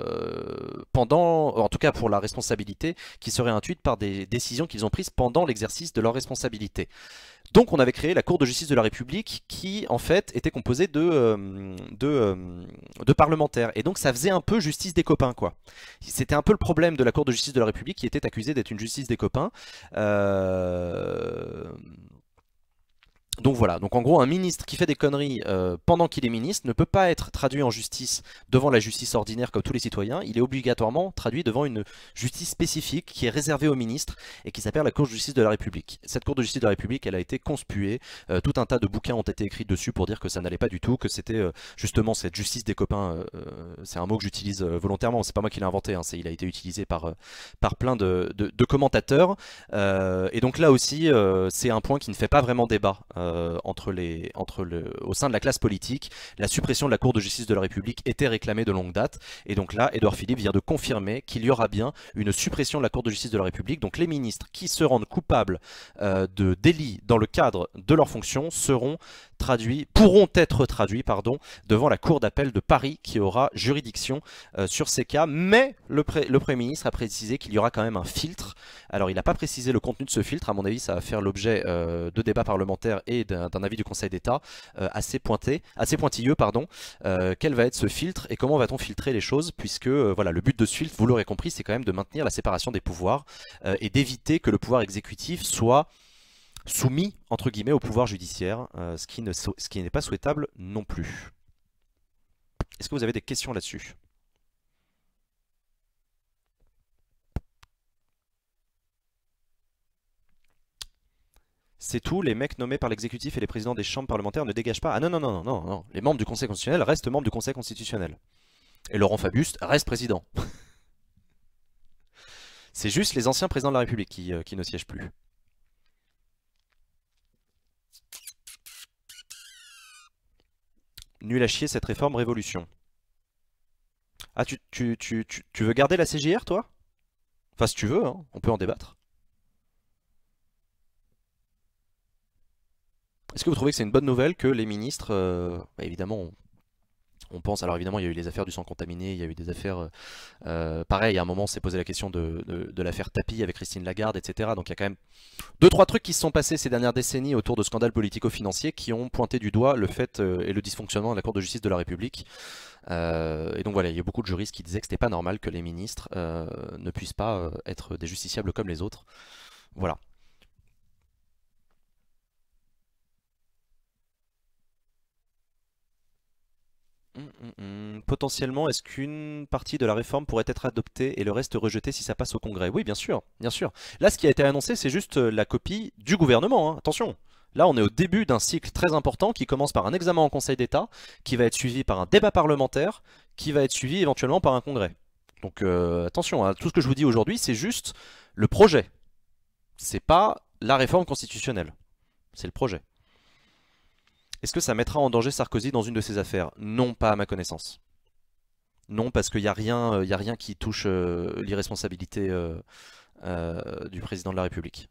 tout cas pour la responsabilité qui serait intuite par des décisions qu'ils ont prises pendant l'exercice de leurs responsabilités. Donc on avait créé la Cour de justice de la République qui en fait était composée de parlementaires. Et donc ça faisait un peu justice des copains quoi. C'était un peu le problème de la Cour de justice de la République qui était accusée d'être une justice des copains. Donc voilà, donc en gros un ministre qui fait des conneries pendant qu'il est ministre ne peut pas être traduit en justice devant la justice ordinaire comme tous les citoyens, il est obligatoirement traduit devant une justice spécifique qui est réservée aux ministres et qui s'appelle la Cour de justice de la République. Cette Cour de justice de la République elle a été conspuée, tout un tas de bouquins ont été écrits dessus pour dire que ça n'allait pas du tout, que c'était justement cette justice des copains, c'est un mot que j'utilise volontairement, c'est pas moi qui l'ai inventé, hein, il a été utilisé par plein de commentateurs, et donc là aussi c'est un point qui ne fait pas vraiment débat. Au sein de la classe politique, la suppression de la Cour de justice de la République était réclamée de longue date, et donc là, Édouard Philippe vient de confirmer qu'il y aura bien une suppression de la Cour de justice de la République, donc les ministres qui se rendent coupables de délits dans le cadre de leurs fonctions pourront être traduits devant la Cour d'appel de Paris qui aura juridiction sur ces cas, mais le Premier ministre a précisé qu'il y aura quand même un filtre. Alors il n'a pas précisé le contenu de ce filtre, à mon avis ça va faire l'objet de débats parlementaires et d'un avis du Conseil d'État assez pointilleux. Quel va être ce filtre et comment va-t-on filtrer les choses, puisque voilà, le but de ce filtre, vous l'aurez compris, c'est quand même de maintenir la séparation des pouvoirs et d'éviter que le pouvoir exécutif soit soumis entre guillemets au pouvoir judiciaire, ce qui n'est pas souhaitable non plus. Est-ce que vous avez des questions là-dessus ? C'est tout, les mecs nommés par l'exécutif et les présidents des chambres parlementaires ne dégagent pas. Ah non, non, non, non, non, non. Les membres du Conseil constitutionnel restent membres du Conseil constitutionnel. Et Laurent Fabius reste président. C'est juste les anciens présidents de la République qui ne siègent plus. Nul à chier cette réforme révolution. Ah, tu veux garder la CJR, toi? Enfin, si tu veux, hein, on peut en débattre. Est-ce que vous trouvez que c'est une bonne nouvelle que les ministres, bah, évidemment, on pense, alors évidemment il y a eu les affaires du sang contaminé, il y a eu des affaires, pareil, à un moment on s'est posé la question de l'affaire Tapi avec Christine Lagarde, etc. Donc il y a quand même 2-3 trucs qui se sont passés ces dernières décennies autour de scandales politico-financiers qui ont pointé du doigt le fait et le dysfonctionnement de la Cour de justice de la République. Et donc voilà, il y a beaucoup de juristes qui disaient que c'était pas normal que les ministres ne puissent pas être des justiciables comme les autres. Voilà. Potentiellement, est-ce qu'une partie de la réforme pourrait être adoptée et le reste rejeté si ça passe au Congrès? Oui, bien sûr, bien sûr. Là, ce qui a été annoncé, c'est juste la copie du gouvernement, hein. Attention. Là, on est au début d'un cycle très important qui commence par un examen en Conseil d'État, qui va être suivi par un débat parlementaire, qui va être suivi éventuellement par un Congrès. Donc attention, hein, tout ce que je vous dis aujourd'hui, c'est juste le projet. C'est pas la réforme constitutionnelle. C'est le projet. Est-ce que ça mettra en danger Sarkozy dans une de ses affaires? Non, pas à ma connaissance. Non, parce qu'il n'y a rien qui touche l'irresponsabilité du président de la République.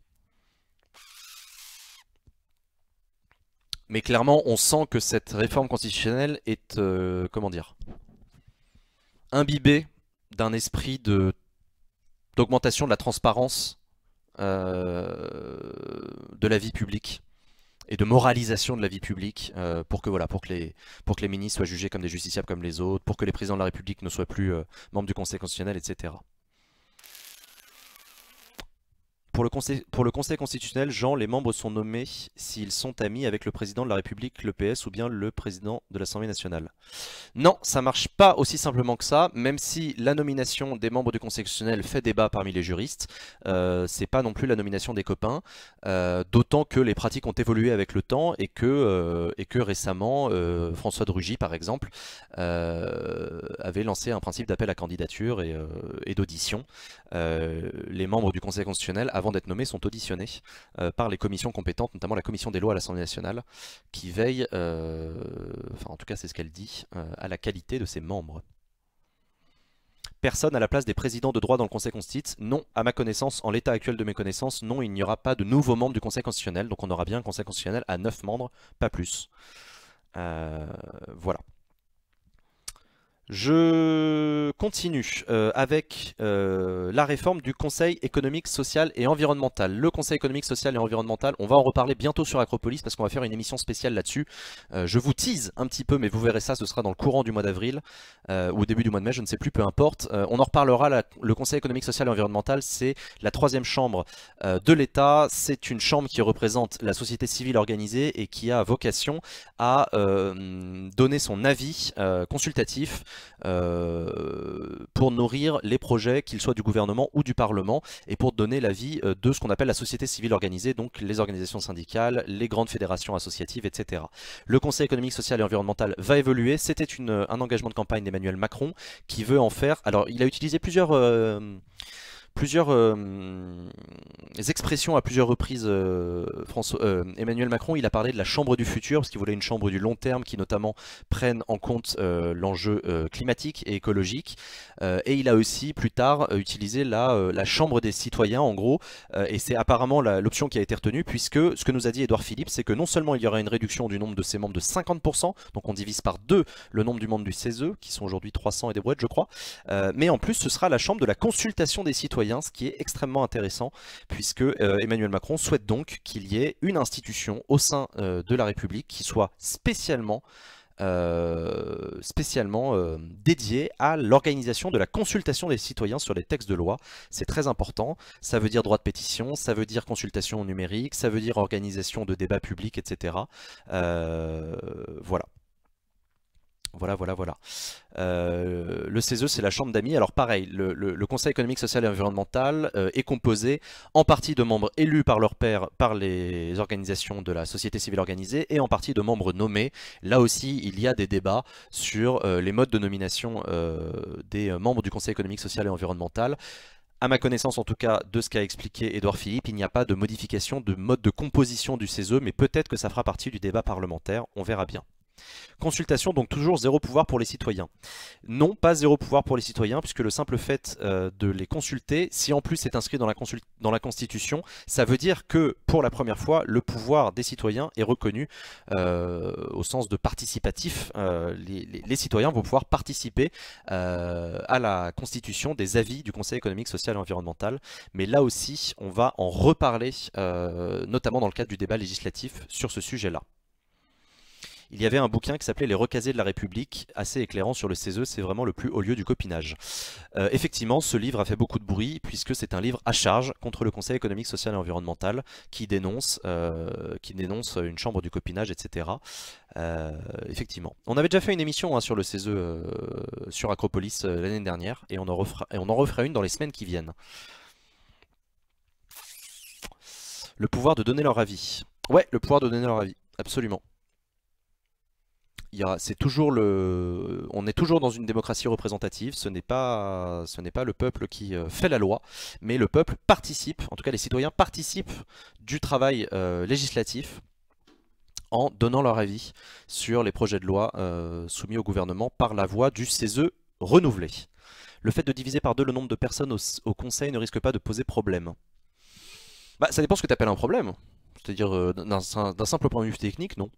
Mais clairement, on sent que cette réforme constitutionnelle est, comment dire, imbibée d'un esprit d'augmentation de la transparence de la vie publique et de moralisation de la vie publique pour que les ministres soient jugés comme des justiciables comme les autres, pour que les présidents de la République ne soient plus membres du Conseil constitutionnel, etc. Pour le Conseil constitutionnel, Jean, les membres sont nommés s'ils sont amis avec le président de la République, le PS ou bien le président de l'Assemblée nationale. Non, ça marche pas aussi simplement que ça, même si la nomination des membres du Conseil constitutionnel fait débat parmi les juristes, c'est pas non plus la nomination des copains, d'autant que les pratiques ont évolué avec le temps et que récemment, François de Rugy par exemple, avait lancé un principe d'appel à candidature et d'audition. Les membres du Conseil constitutionnel, avant d'être nommés, sont auditionnés par les commissions compétentes, notamment la commission des lois à l'Assemblée nationale, qui veille, enfin en tout cas c'est ce qu'elle dit, à la qualité de ses membres. Personne à la place des présidents de droit dans le Conseil constitutionnel? Non, à ma connaissance, en l'état actuel de mes connaissances, non, il n'y aura pas de nouveaux membres du Conseil constitutionnel, donc on aura bien un Conseil constitutionnel à 9 membres, pas plus. Voilà. Je continue avec la réforme du Conseil économique, social et environnemental. Le Conseil économique, social et environnemental, on va en reparler bientôt sur Acropolis parce qu'on va faire une émission spéciale là-dessus. Je vous tease un petit peu, mais vous verrez ça, ce sera dans le courant du mois d'avril ou au début du mois de mai, je ne sais plus, peu importe. On en reparlera, le Conseil économique, social et environnemental, c'est la troisième chambre de l'État. C'est une chambre qui représente la société civile organisée et qui a vocation à donner son avis consultatif pour nourrir les projets, qu'ils soient du gouvernement ou du Parlement, et pour donner l'avis de ce qu'on appelle la société civile organisée, donc les organisations syndicales, les grandes fédérations associatives, etc. Le Conseil économique, social et environnemental va évoluer. C'était un engagement de campagne d'Emmanuel Macron qui veut en faire... Alors, il a utilisé plusieurs expressions à plusieurs reprises. Emmanuel Macron, il a parlé de la chambre du futur parce qu'il voulait une chambre du long terme qui notamment prenne en compte l'enjeu climatique et écologique, et il a aussi plus tard utilisé la chambre des citoyens en gros, et c'est apparemment l'option qui a été retenue, puisque ce que nous a dit Édouard Philippe, c'est que non seulement il y aura une réduction du nombre de ses membres de 50%, donc on divise par 2 le nombre du membres du CESE, qui sont aujourd'hui 300 et des brouettes je crois, mais en plus ce sera la chambre de la consultation des citoyens, ce qui est extrêmement intéressant, puisque Emmanuel Macron souhaite donc qu'il y ait une institution au sein de la République qui soit spécialement dédiée à l'organisation de la consultation des citoyens sur les textes de loi. C'est très important, ça veut dire droit de pétition, ça veut dire consultation numérique, ça veut dire organisation de débats publics, etc. Voilà. Voilà. Le CESE, c'est la chambre d'amis. Alors pareil, le Conseil économique, social et environnemental est composé en partie de membres élus par leurs pairs, par les organisations de la société civile organisée, et en partie de membres nommés. Là aussi, il y a des débats sur les modes de nomination des membres du Conseil économique, social et environnemental. À ma connaissance, en tout cas, de ce qu'a expliqué Édouard Philippe, il n'y a pas de modification de mode de composition du CESE, mais peut-être que ça fera partie du débat parlementaire, on verra bien. Consultation, donc toujours zéro pouvoir pour les citoyens. Non, pas zéro pouvoir pour les citoyens, puisque le simple fait de les consulter, si en plus c'est inscrit dans la Constitution, ça veut dire que pour la première fois, le pouvoir des citoyens est reconnu au sens de participatif. Les citoyens vont pouvoir participer à la constitution des avis du Conseil économique, social et environnemental. Mais là aussi, on va en reparler, notamment dans le cadre du débat législatif sur ce sujet-là. Il y avait un bouquin qui s'appelait Les recasés de la République, assez éclairant sur le CESE, c'est vraiment le plus haut lieu du copinage. Effectivement, ce livre a fait beaucoup de bruit, puisque c'est un livre à charge contre le Conseil économique, social et environnemental, qui dénonce une chambre du copinage, etc. Effectivement. On avait déjà fait une émission sur le CESE sur Acropolis l'année dernière, et on en refera une dans les semaines qui viennent. Le pouvoir de donner leur avis. Ouais, le pouvoir de donner leur avis, absolument. C'est toujours on est toujours dans une démocratie représentative, ce n'est pas le peuple qui fait la loi, mais le peuple participe, en tout cas les citoyens participent du travail législatif en donnant leur avis sur les projets de loi soumis au gouvernement par la voie du CESE renouvelé. Le fait de diviser par deux le nombre de personnes au Conseil ne risque pas de poser problème. Bah, ça dépend ce que tu appelles un problème, c'est-à-dire d'un simple point de vue technique, non.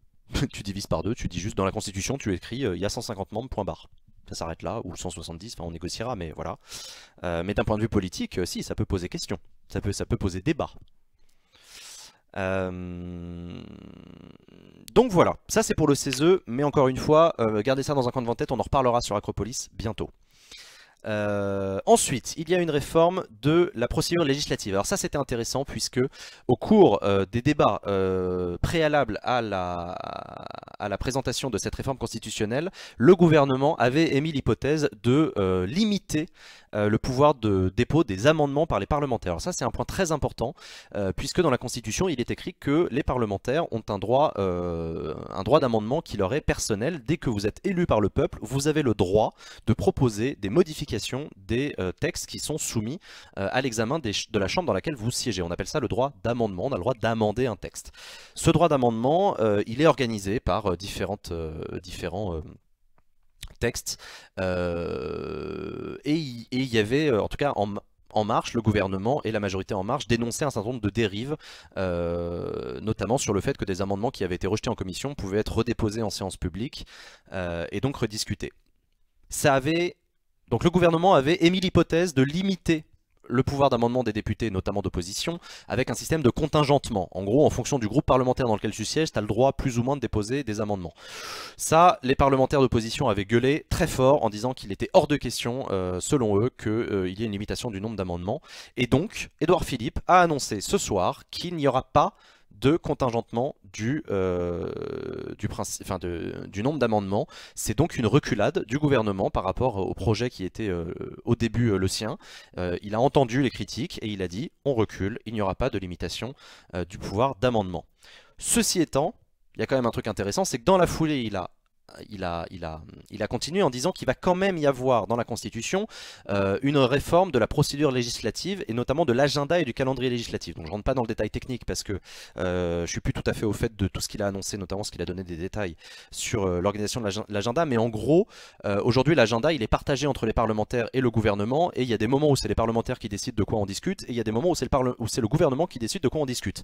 Tu divises par deux, tu dis juste dans la Constitution, tu écris il y a 150 membres, point barre. Ça s'arrête là, ou 170, enfin on négociera, mais voilà. Mais d'un point de vue politique, si, ça peut poser question. Ça peut poser débat. Donc voilà, ça c'est pour le CESE, mais encore une fois, gardez ça dans un coin de votre tête, on en reparlera sur Acropolis bientôt. Ensuite, il y a une réforme de la procédure législative. Alors ça c'était intéressant puisque au cours des débats préalables à la présentation de cette réforme constitutionnelle, le gouvernement avait émis l'hypothèse de limiter le pouvoir de dépôt des amendements par les parlementaires. Alors ça c'est un point très important puisque dans la Constitution il est écrit que les parlementaires ont un droit d'amendement qui leur est personnel. Dès que vous êtes élu par le peuple, vous avez le droit de proposer des modifications des textes qui sont soumis à l'examen de la chambre dans laquelle vous siégez. On appelle ça le droit d'amendement, on a le droit d'amender un texte. Ce droit d'amendement, il est organisé par différents textes et il y avait, en tout cas En Marche, le gouvernement et la majorité En Marche dénonçaient un certain nombre de dérives, notamment sur le fait que des amendements qui avaient été rejetés en commission pouvaient être redéposés en séance publique et donc rediscutés. Donc le gouvernement avait émis l'hypothèse de limiter le pouvoir d'amendement des députés, notamment d'opposition, avec un système de contingentement. En gros, en fonction du groupe parlementaire dans lequel tu sièges, tu as le droit plus ou moins de déposer des amendements. Ça, les parlementaires d'opposition avaient gueulé très fort en disant qu'il était hors de question, selon eux, qu'il y ait une limitation du nombre d'amendements. Et donc, Édouard Philippe a annoncé ce soir qu'il n'y aura pas de contingentement du nombre d'amendements. C'est donc une reculade du gouvernement par rapport au projet qui était au début le sien. Il a entendu les critiques et il a dit on recule, il n'y aura pas de limitation du pouvoir d'amendement. Ceci étant, il y a quand même un truc intéressant, c'est que dans la foulée il a continué en disant qu'il va quand même y avoir dans la Constitution une réforme de la procédure législative et notamment de l'agenda et du calendrier législatif. Donc je ne rentre pas dans le détail technique parce que je ne suis plus tout à fait au fait de tout ce qu'il a annoncé, notamment ce qu'il a donné des détails sur l'organisation de l'agenda. Mais en gros, aujourd'hui l'agenda il est partagé entre les parlementaires et le gouvernement et il y a des moments où c'est les parlementaires qui décident de quoi on discute et il y a des moments où c'est le gouvernement qui décide de quoi on discute.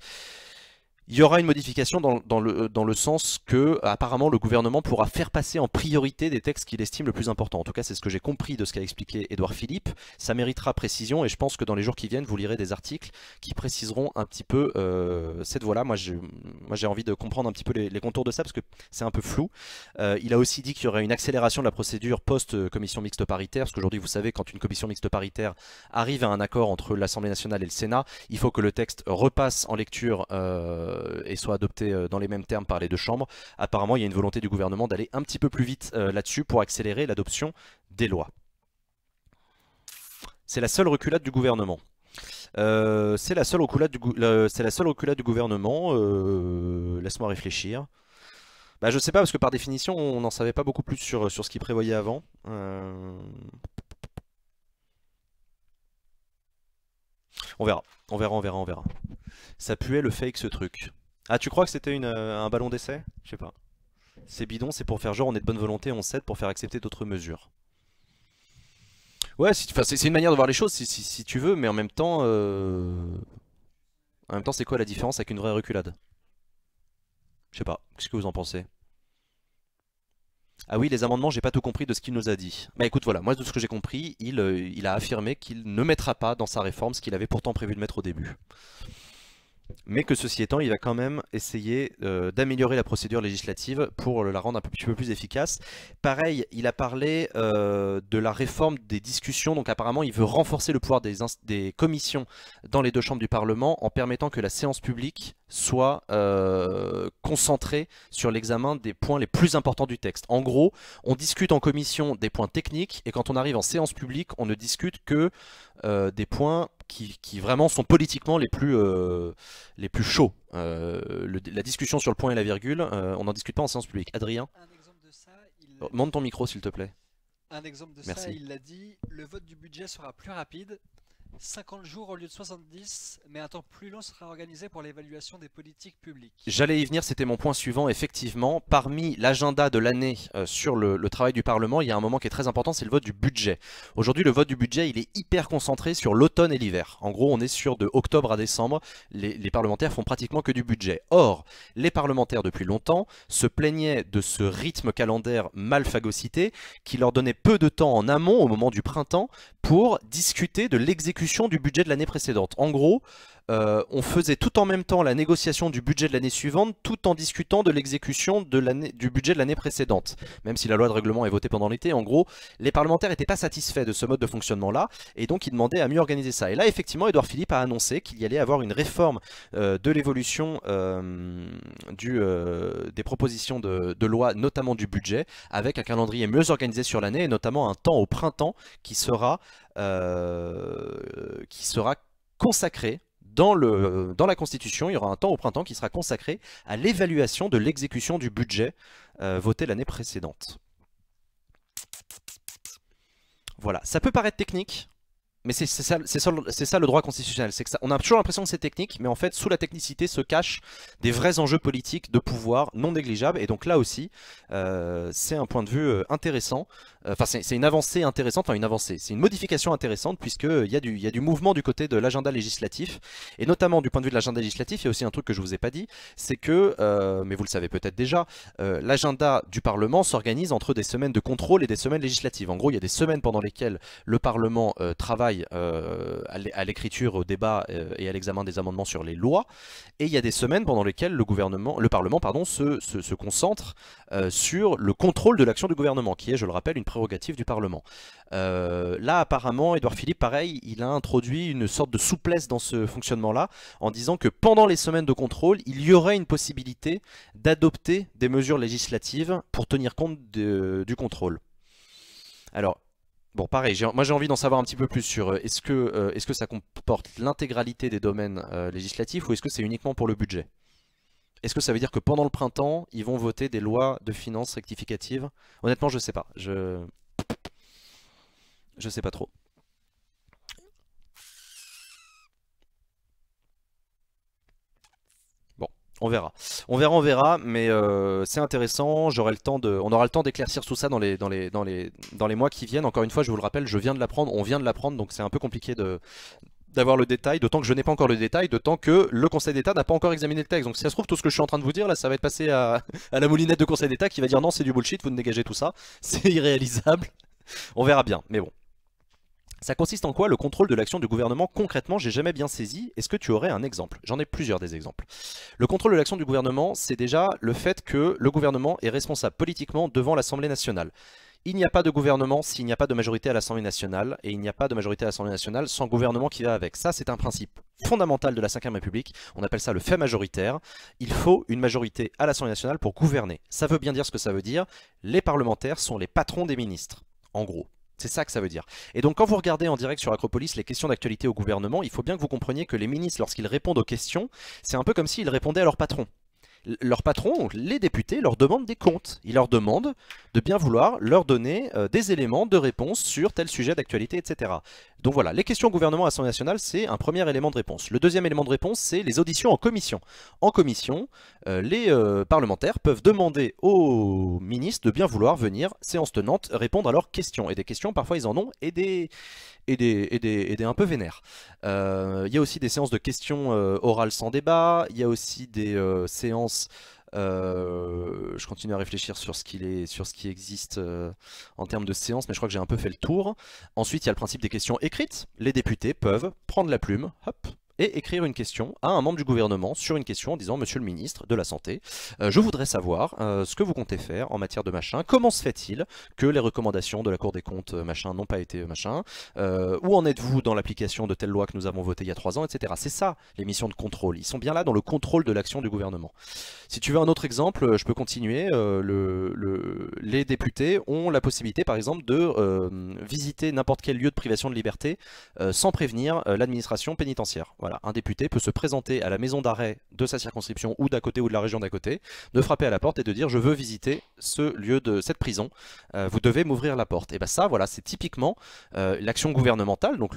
Il y aura une modification dans le sens que apparemment le gouvernement pourra faire passer en priorité des textes qu'il estime le plus importants. En tout cas, c'est ce que j'ai compris de ce qu'a expliqué Édouard Philippe. Ça méritera précision et je pense que dans les jours qui viennent, vous lirez des articles qui préciseront un petit peu cette voie-là. Moi, j'ai envie de comprendre un petit peu les contours de ça parce que c'est un peu flou. Il a aussi dit qu'il y aurait une accélération de la procédure post-commission mixte paritaire parce qu'aujourd'hui, vous savez, quand une commission mixte paritaire arrive à un accord entre l'Assemblée nationale et le Sénat, il faut que le texte repasse en lecture et soit adopté dans les mêmes termes par les deux chambres. Apparemment, il y a une volonté du gouvernement d'aller un petit peu plus vite là-dessus pour accélérer l'adoption des lois. C'est la seule reculade du gouvernement. C'est la seule reculade du gouvernement. Laisse-moi réfléchir. Bah, je sais pas, parce que par définition, on n'en savait pas beaucoup plus sur ce qu'il prévoyait avant. On verra, on verra, on verra, on verra. Ça puait le fake, ce truc. Ah, tu crois que c'était un ballon d'essai? Je sais pas. C'est bidon, c'est pour faire genre on est de bonne volonté, on cède pour faire accepter d'autres mesures. Ouais, c'est une manière de voir les choses si tu veux, mais en même temps, c'est quoi la différence avec une vraie reculade? Je sais pas, qu'est-ce que vous en pensez? Ah oui, les amendements, j'ai pas tout compris de ce qu'il nous a dit. Bah écoute, voilà, moi de ce que j'ai compris, il a affirmé qu'il ne mettra pas dans sa réforme ce qu'il avait pourtant prévu de mettre au début. Mais que ceci étant, il va quand même essayer d'améliorer la procédure législative pour la rendre un petit peu plus efficace. Pareil, il a parlé de la réforme des discussions, donc apparemment il veut renforcer le pouvoir des commissions dans les deux chambres du Parlement en permettant que la séance publique soit concentrée sur l'examen des points les plus importants du texte. En gros, on discute en commission des points techniques et quand on arrive en séance publique, on ne discute que des points qui vraiment sont politiquement les plus chauds. La discussion sur le point et la virgule, on n'en discute pas en séance publique. Adrien, Un exemple de ça, monte ton micro s'il te plaît. un exemple de Merci. ça, il l'a dit, le vote du budget sera plus rapide, 50 jours au lieu de 70, mais un temps plus long sera organisé pour l'évaluation des politiques publiques. J'allais y venir, c'était mon point suivant, effectivement. Parmi l'agenda de l'année sur le travail du Parlement, il y a un moment qui est très important, c'est le vote du budget. Aujourd'hui, le vote du budget, il est hyper concentré sur l'automne et l'hiver. En gros, on est sur de octobre à décembre, les parlementaires font pratiquement que du budget. Or, les parlementaires, depuis longtemps, se plaignaient de ce rythme calendaire mal phagocyté qui leur donnait peu de temps en amont, au moment du printemps, pour discuter de l'exécution du budget de l'année précédente. En gros, on faisait tout en même temps la négociation du budget de l'année suivante tout en discutant de l'exécution du budget de l'année précédente. Même si la loi de règlement est votée pendant l'été, en gros, les parlementaires n'étaient pas satisfaits de ce mode de fonctionnement-là et donc ils demandaient à mieux organiser ça. Et là, effectivement, Édouard Philippe a annoncé qu'il y allait avoir une réforme de l'évolution des propositions de loi, notamment du budget, avec un calendrier mieux organisé sur l'année et notamment un temps au printemps qui sera consacré dans la Constitution. Il y aura un temps au printemps qui sera consacré à l'évaluation de l'exécution du budget voté l'année précédente. Voilà, ça peut paraître technique, mais c'est ça le droit constitutionnel. C'est que on a toujours l'impression que c'est technique, mais en fait, sous la technicité se cachent des vrais enjeux politiques de pouvoir non négligeables. Et donc là aussi, c'est un point de vue intéressant. Enfin, c'est une avancée intéressante, enfin une avancée, c'est une modification intéressante puisqu'il y a du mouvement du côté de l'agenda législatif. Et notamment du point de vue de l'agenda législatif, il y a aussi un truc que je vous ai pas dit, c'est que, mais vous le savez peut-être déjà, l'agenda du Parlement s'organise entre des semaines de contrôle et des semaines législatives. En gros, il y a des semaines pendant lesquelles le Parlement travaille à l'écriture, au débat et à l'examen des amendements sur les lois, et il y a des semaines pendant lesquelles le Parlement se concentre sur le contrôle de l'action du gouvernement, qui est, je le rappelle, une prérogative du Parlement. Là, apparemment, Édouard Philippe, pareil, il a introduit une sorte de souplesse dans ce fonctionnement-là, en disant que pendant les semaines de contrôle, il y aurait une possibilité d'adopter des mesures législatives pour tenir compte du contrôle. Alors, bon, pareil, moi j'ai envie d'en savoir un petit peu plus sur est-ce que ça comporte l'intégralité des domaines législatifs ou est-ce que c'est uniquement pour le budget? Est-ce que ça veut dire que pendant le printemps, ils vont voter des lois de finances rectificatives? Honnêtement, je sais pas. Je sais pas trop. Bon, on verra. On verra, mais c'est intéressant. On aura le temps d'éclaircir tout ça dans les mois qui viennent. Encore une fois, je vous le rappelle, on vient de l'apprendre, donc c'est un peu compliqué d'avoir le détail, d'autant que je n'ai pas encore le détail, d'autant que le Conseil d'État n'a pas encore examiné le texte. Donc si ça se trouve, tout ce que je suis en train de vous dire là, ça va être passé à la moulinette de Conseil d'État qui va dire non, c'est du bullshit, vous dégagez tout ça, c'est irréalisable. On verra bien, mais bon. Ça consiste en quoi le contrôle de l'action du gouvernement? Concrètement, j'ai jamais bien saisi. Est-ce que tu aurais un exemple? J'en ai plusieurs des exemples. Le contrôle de l'action du gouvernement, c'est déjà le fait que le gouvernement est responsable politiquement devant l'Assemblée nationale. Il n'y a pas de gouvernement s'il n'y a pas de majorité à l'Assemblée nationale, et il n'y a pas de majorité à l'Assemblée nationale sans gouvernement qui va avec. Ça, c'est un principe fondamental de la 5ème République. On appelle ça le fait majoritaire. Il faut une majorité à l'Assemblée nationale pour gouverner. Ça veut bien dire ce que ça veut dire. Les parlementaires sont les patrons des ministres, en gros. C'est ça que ça veut dire. Et donc quand vous regardez en direct sur Acropolis les questions d'actualité au gouvernement, il faut bien que vous compreniez que les ministres, lorsqu'ils répondent aux questions, c'est un peu comme s'ils répondaient à leur patron. Leur patron, les députés, leur demandent des comptes. Ils leur demandent de bien vouloir leur donner des éléments de réponse sur tel sujet d'actualité, etc. Donc voilà, les questions au gouvernement à l'Assemblée nationale, c'est un premier élément de réponse. Le deuxième élément de réponse, c'est les auditions en commission. En commission, les parlementaires peuvent demander aux ministres de bien vouloir venir, séance tenante, répondre à leurs questions. Et des questions, parfois ils en ont, et des un peu vénères. Il y a aussi des séances de questions orales sans débat, il y a aussi des séances, je continue à réfléchir sur ce qui existe en termes de séances, mais je crois que j'ai un peu fait le tour. Ensuite il y a le principe des questions écrites, les députés peuvent prendre la plume, hop, et écrire une question à un membre du gouvernement sur une question en disant « Monsieur le ministre de la Santé, je voudrais savoir ce que vous comptez faire en matière de machin. Comment se fait-il que les recommandations de la Cour des comptes machin n'ont pas été machin où en êtes-vous dans l'application de telle loi que nous avons votée il y a 3 ans, etc. » C'est ça les missions de contrôle. Ils sont bien là dans le contrôle de l'action du gouvernement. Si tu veux un autre exemple, je peux continuer. Les députés ont la possibilité par exemple de visiter n'importe quel lieu de privation de liberté sans prévenir l'administration pénitentiaire. Voilà, un député peut se présenter à la maison d'arrêt de sa circonscription ou d'à côté ou de la région d'à côté, de frapper à la porte et de dire je veux visiter ce lieu de cette prison, vous devez m'ouvrir la porte. Et bien ça, voilà, c'est typiquement l'action gouvernementale, donc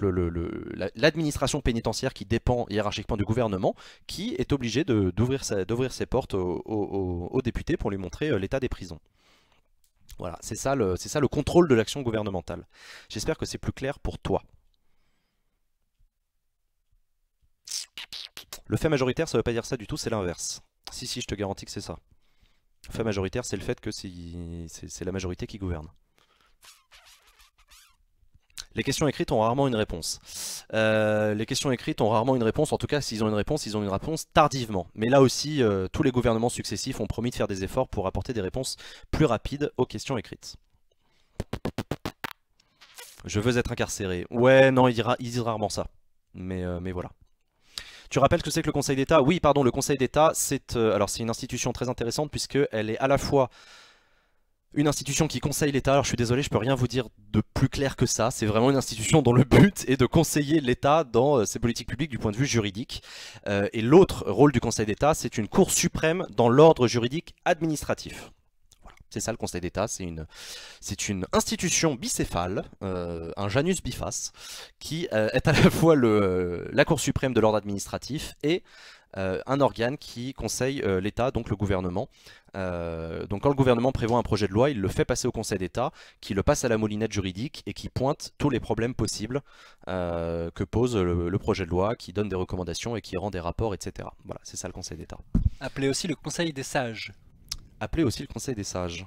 l'administration pénitentiaire qui dépend hiérarchiquement du gouvernement, qui est obligée d'ouvrir ses portes aux députés pour lui montrer l'état des prisons. Voilà, c'est ça le contrôle de l'action gouvernementale. J'espère que c'est plus clair pour toi. Le fait majoritaire, ça veut pas dire ça du tout, c'est l'inverse. Si, je te garantis que c'est ça. Le fait majoritaire, c'est le fait que c'est la majorité qui gouverne. Les questions écrites ont rarement une réponse. Les questions écrites ont rarement une réponse, en tout cas s'ils ont une réponse tardivement. Mais là aussi, tous les gouvernements successifs ont promis de faire des efforts pour apporter des réponses plus rapides aux questions écrites. Je veux être incarcéré. Ouais, non, ils disent rarement ça. Mais voilà. Tu rappelles ce que c'est que le Conseil d'État? Oui, pardon, le Conseil d'État, c'est une institution très intéressante puisqu'elle est à la fois une institution qui conseille l'État. Alors je suis désolé, je peux rien vous dire de plus clair que ça. C'est vraiment une institution dont le but est de conseiller l'État dans ses politiques publiques du point de vue juridique. Et l'autre rôle du Conseil d'État, c'est une cour suprême dans l'ordre juridique administratif. C'est ça le Conseil d'État, c'est une institution bicéphale, un Janus biface, qui est à la fois la Cour suprême de l'ordre administratif et un organe qui conseille l'État, donc le gouvernement. Donc quand le gouvernement prévoit un projet de loi, il le fait passer au Conseil d'État, qui le passe à la moulinette juridique et qui pointe tous les problèmes possibles que pose le projet de loi, qui donne des recommandations et qui rend des rapports, etc. Voilà, c'est ça le Conseil d'État. Appelé aussi le Conseil des sages. Appelé aussi le Conseil des sages.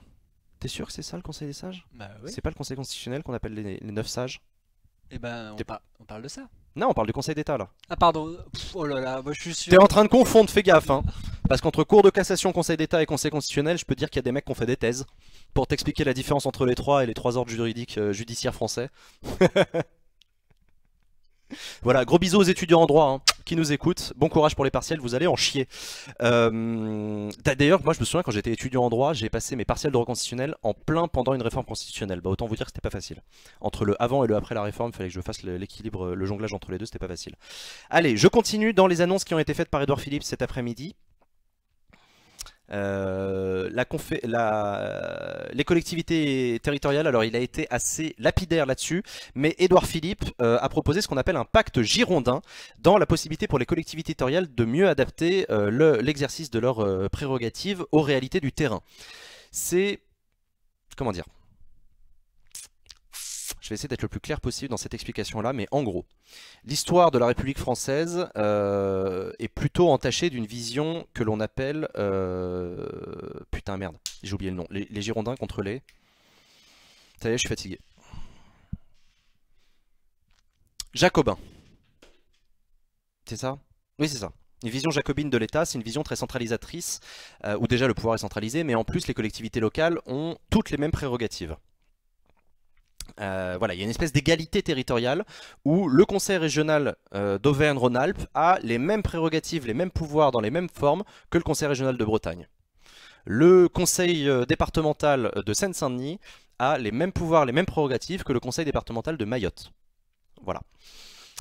T'es sûr que c'est ça le Conseil des sages? Bah oui. C'est pas le Conseil constitutionnel qu'on appelle les 9 sages? Eh ben, on parle de ça. Non, on parle du Conseil d'État là. Ah pardon, oh là là, moi je suis sûr. T'es en train de confondre, fais gaffe hein. Parce qu'entre Cour de cassation, Conseil d'État et Conseil constitutionnel, je peux dire qu'il y a des mecs qui ont fait des thèses pour t'expliquer la différence entre les trois et les 3 ordres juridiques judiciaires français. Voilà, gros bisous aux étudiants en droit hein, qui nous écoutent. Bon courage pour les partiels, vous allez en chier. D'ailleurs, moi je me souviens quand j'étais étudiant en droit, j'ai passé mes partiels de droit constitutionnel en plein pendant une réforme constitutionnelle. Bah autant vous dire que c'était pas facile. Entre le avant et le après la réforme, il fallait que je fasse l'équilibre, le jonglage entre les deux, c'était pas facile. Allez, je continue dans les annonces qui ont été faites par Édouard Philippe cet après-midi. Les collectivités territoriales, alors il a été assez lapidaire là-dessus, mais Édouard Philippe a proposé ce qu'on appelle un pacte girondin, dans la possibilité pour les collectivités territoriales de mieux adapter l'exercice de leurs prérogatives aux réalités du terrain. C'est... comment dire ? Je vais essayer d'être le plus clair possible dans cette explication-là, mais en gros, l'histoire de la République française est plutôt entachée d'une vision que l'on appelle... putain, merde, j'ai oublié le nom. Les Girondins contre les... Ça y est, je suis fatigué. Jacobins. C'est ça? Oui, c'est ça. Une vision jacobine de l'État, c'est une vision très centralisatrice, où déjà le pouvoir est centralisé, mais en plus les collectivités locales ont toutes les mêmes prérogatives. Voilà, il y a une espèce d'égalité territoriale où le conseil régional d'Auvergne-Rhône-Alpes a les mêmes prérogatives, les mêmes pouvoirs dans les mêmes formes que le conseil régional de Bretagne. Le conseil départemental de Seine-Saint-Denis a les mêmes pouvoirs, les mêmes prérogatives que le conseil départemental de Mayotte. Voilà.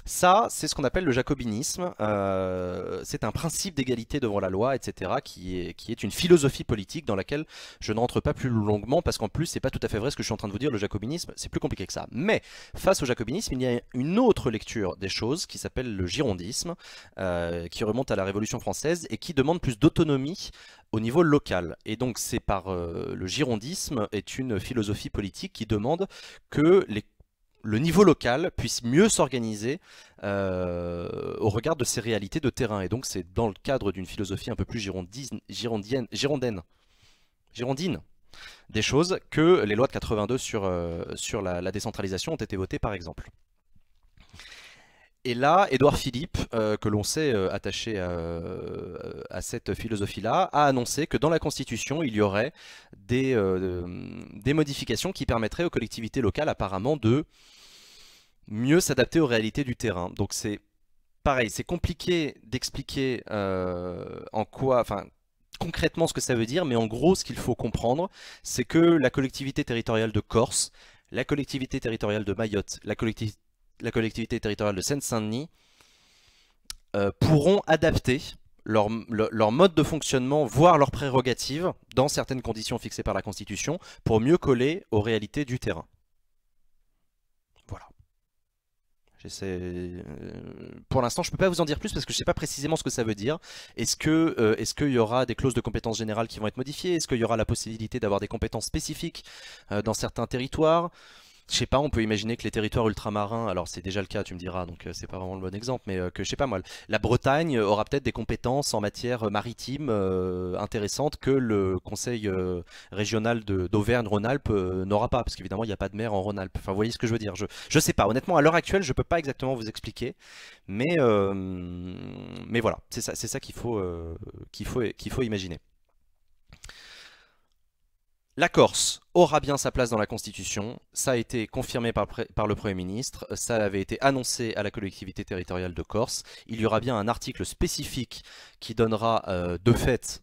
Ça, c'est ce qu'on appelle le jacobinisme. C'est un principe d'égalité devant la loi, etc., qui est une philosophie politique dans laquelle je n'entre pas plus longuement, parce qu'en plus, c'est pas tout à fait vrai ce que je suis en train de vous dire, le jacobinisme, c'est plus compliqué que ça. Mais, face au jacobinisme, il y a une autre lecture des choses qui s'appelle le girondisme, qui remonte à la Révolution française et qui demande plus d'autonomie au niveau local. Et donc, c'est par le girondisme est une philosophie politique qui demande que le niveau local puisse mieux s'organiser au regard de ses réalités de terrain. Et donc c'est dans le cadre d'une philosophie un peu plus girondine des choses que les lois de 82 sur la décentralisation ont été votées par exemple. Et là, Édouard Philippe, que l'on sait attaché à cette philosophie-là, a annoncé que dans la Constitution, il y aurait des modifications qui permettraient aux collectivités locales apparemment de mieux s'adapter aux réalités du terrain. Donc c'est pareil, c'est compliqué d'expliquer concrètement ce que ça veut dire, mais en gros, ce qu'il faut comprendre, c'est que la collectivité territoriale de Corse, la collectivité territoriale de Mayotte, la collectivité territoriale de Seine-Saint-Denis pourront adapter leur mode de fonctionnement, voire leurs prérogatives, dans certaines conditions fixées par la Constitution, pour mieux coller aux réalités du terrain. Voilà. Pour l'instant, je ne peux pas vous en dire plus parce que je ne sais pas précisément ce que ça veut dire. Est-ce qu'il y aura des clauses de compétences générales qui vont être modifiées? Est-ce qu'il y aura la possibilité d'avoir des compétences spécifiques dans certains territoires? Je sais pas, on peut imaginer que les territoires ultramarins, alors c'est déjà le cas, tu me diras, donc c'est pas vraiment le bon exemple, mais que je sais pas moi, la Bretagne aura peut-être des compétences en matière maritime intéressantes que le conseil régional d'Auvergne-Rhône-Alpes n'aura pas, parce qu'évidemment il n'y a pas de mer en Rhône-Alpes. Enfin, vous voyez ce que je veux dire. Je sais pas, honnêtement, à l'heure actuelle, je peux pas exactement vous expliquer, mais voilà, c'est ça qu'il faut imaginer. La Corse aura bien sa place dans la Constitution, ça a été confirmé par le Premier ministre, ça avait été annoncé à la collectivité territoriale de Corse. Il y aura bien un article spécifique qui donnera de fait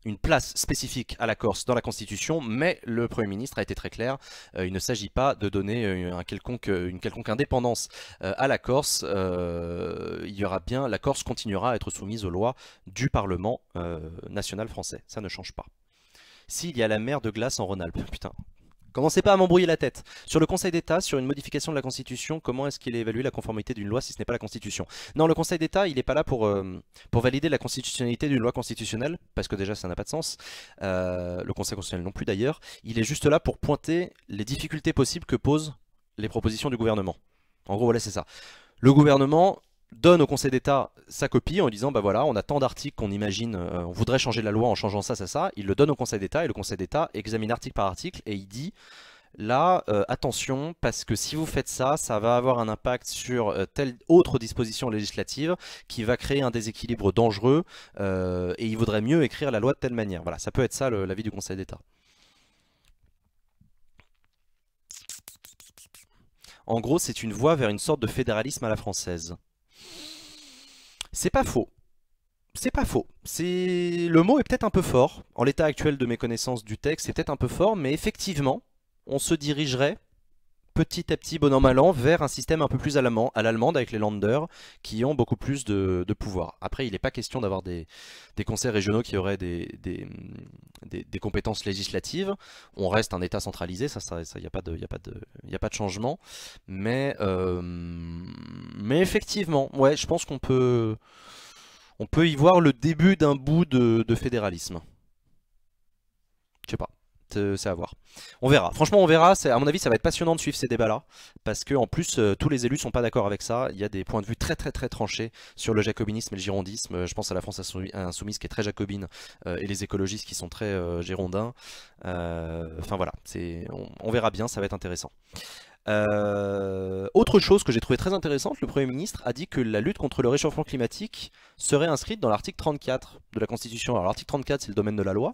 une place spécifique à la Corse dans la Constitution, mais le Premier ministre a été très clair, il ne s'agit pas de donner une quelconque indépendance à la Corse. La Corse continuera à être soumise aux lois du Parlement national français, ça ne change pas. S'il y a la mer de glace en Rhône-Alpes, putain. Commencez pas à m'embrouiller la tête. Sur le Conseil d'État, sur une modification de la Constitution, comment est-ce qu'il évalue la conformité d'une loi si ce n'est pas la Constitution? Non, le Conseil d'État, il n'est pas là pour valider la constitutionnalité d'une loi constitutionnelle, parce que déjà ça n'a pas de sens. Le Conseil constitutionnel non plus d'ailleurs. Il est juste là pour pointer les difficultés possibles que posent les propositions du gouvernement. En gros, voilà, c'est ça. Le gouvernement donne au Conseil d'État sa copie en disant bah voilà, on a tant d'articles qu'on imagine, on voudrait changer la loi en changeant ça, il le donne au Conseil d'État et le Conseil d'État examine article par article et il dit là attention parce que si vous faites ça, ça va avoir un impact sur telle autre disposition législative qui va créer un déséquilibre dangereux et il vaudrait mieux écrire la loi de telle manière. Voilà, ça peut être ça l'avis du Conseil d'État. En gros, c'est une voie vers une sorte de fédéralisme à la française. C'est pas faux. C'est pas faux. Le mot est peut-être un peu fort. En l'état actuel de mes connaissances du texte, c'est peut-être un peu fort, mais effectivement, on se dirigerait petit à petit, bon an mal an, vers un système un peu plus à l'allemande avec les Länder qui ont beaucoup plus de pouvoir. Après, il n'est pas question d'avoir des conseils régionaux qui auraient des compétences législatives. On reste un État centralisé, ça, il n'y a pas de changement. Mais effectivement, ouais, je pense qu'on peut y voir le début d'un bout de fédéralisme. Je sais pas. C'est à voir. On verra. Franchement, on verra. À mon avis, ça va être passionnant de suivre ces débats-là. Parce que en plus, tous les élus sont pas d'accord avec ça. Il y a des points de vue très tranchés sur le jacobinisme et le girondisme. Je pense à la France insoumise qui est très jacobine et les écologistes qui sont très girondins. Enfin voilà, on verra bien, ça va être intéressant. Autre chose que j'ai trouvé très intéressante, le Premier ministre a dit que la lutte contre le réchauffement climatique serait inscrite dans l'article 34 de la Constitution. Alors l'article 34, c'est le domaine de la loi.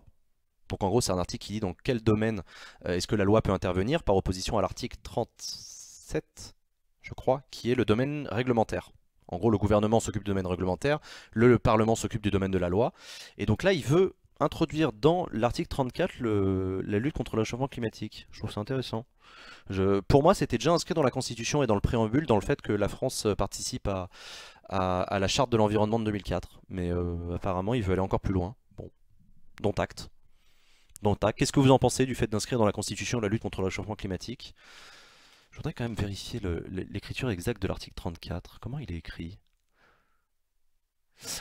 Donc en gros c'est un article qui dit dans quel domaine est-ce que la loi peut intervenir, par opposition à l'article 37, je crois, qui est le domaine réglementaire. En gros, le gouvernement s'occupe du domaine réglementaire, le Parlement s'occupe du domaine de la loi. Et donc là, il veut introduire dans l'article 34 la lutte contre le réchauffement climatique. Je trouve ça intéressant. Pour moi, c'était déjà inscrit dans la Constitution et dans le préambule, dans le fait que la France participe à la charte de l'environnement de 2004. Mais apparemment, il veut aller encore plus loin. Bon, dont acte. Dont acte. Qu'est-ce que vous en pensez du fait d'inscrire dans la Constitution la lutte contre le réchauffement climatique ? Je voudrais quand même vérifier l'écriture exacte de l'article 34. Comment il est écrit?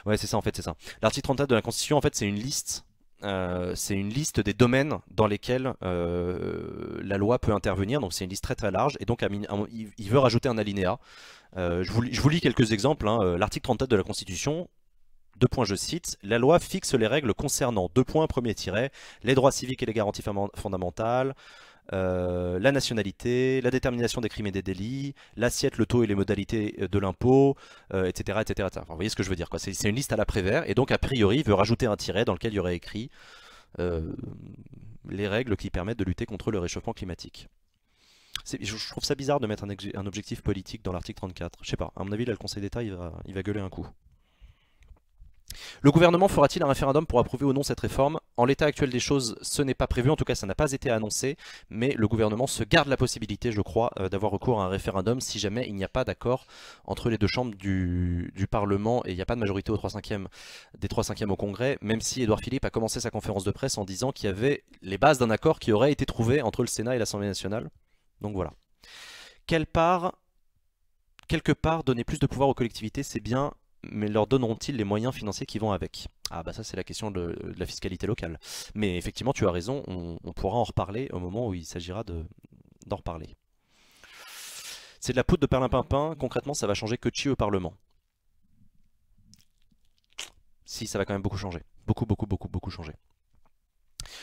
Ouais, c'est ça en fait, c'est ça. L'article 34 de la Constitution, en fait, c'est une liste. C'est une liste des domaines dans lesquels la loi peut intervenir. Donc c'est une liste très très large. Et donc il veut rajouter un alinéa. Je vous lis quelques exemples. Hein. L'article 34 de la Constitution. 2 points, je cite, la loi fixe les règles concernant, 2 points, premier tiret, les droits civiques et les garanties fondamentales, la nationalité, la détermination des crimes et des délits, l'assiette, le taux et les modalités de l'impôt, etc., etc., etc. Enfin, vous voyez ce que je veux dire, quoi. C'est une liste à la Prévert, et donc a priori il veut rajouter un tiret dans lequel il y aurait écrit les règles qui permettent de lutter contre le réchauffement climatique. Je trouve ça bizarre de mettre un objectif politique dans l'article 34. Je sais pas, à mon avis là le Conseil d'État il va gueuler un coup. Le gouvernement fera-t-il un référendum pour approuver ou non cette réforme? En l'état actuel des choses, ce n'est pas prévu, en tout cas ça n'a pas été annoncé, mais le gouvernement se garde la possibilité, je crois, d'avoir recours à un référendum si jamais il n'y a pas d'accord entre les deux chambres du Parlement et il n'y a pas de majorité des 3/5 au Congrès, même si Édouard Philippe a commencé sa conférence de presse en disant qu'il y avait les bases d'un accord qui aurait été trouvé entre le Sénat et l'Assemblée nationale. Donc voilà. Quelque part, donner plus de pouvoir aux collectivités, c'est bien, mais leur donneront-ils les moyens financiers qui vont avec? Ah bah ça c'est la question de la fiscalité locale. Mais effectivement tu as raison, on pourra en reparler au moment où il s'agira d'en reparler. C'est de la poudre de perlimpinpin, concrètement ça va changer que chi au Parlement. Si, ça va quand même beaucoup changer. Beaucoup changer.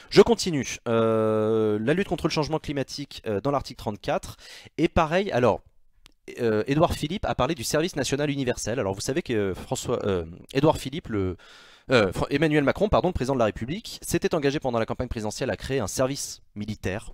Je continue. La lutte contre le changement climatique dans l'article 34. Et pareil, alors... Édouard Philippe a parlé du service national universel. Alors vous savez que Emmanuel Macron, pardon, le président de la République, s'était engagé pendant la campagne présidentielle à créer un service militaire,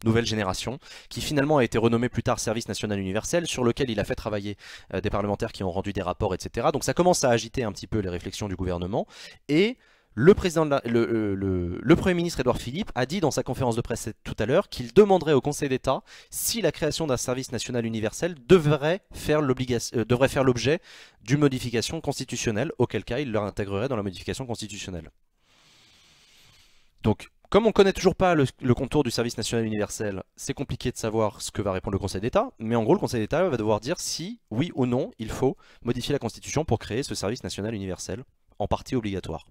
nouvelle génération, qui finalement a été renommé plus tard service national universel, sur lequel il a fait travailler des parlementaires qui ont rendu des rapports, etc. Donc ça commence à agiter un petit peu les réflexions du gouvernement. Et le Premier ministre Édouard Philippe a dit dans sa conférence de presse tout à l'heure qu'il demanderait au Conseil d'État si la création d'un service national universel devrait faire l'objet d'une modification constitutionnelle, auquel cas il l'intégrerait dans la modification constitutionnelle. Donc, comme on ne connaît toujours pas le contour du service national universel, c'est compliqué de savoir ce que va répondre le Conseil d'État, mais en gros le Conseil d'État va devoir dire si, oui ou non, il faut modifier la Constitution pour créer ce service national universel, en partie obligatoire.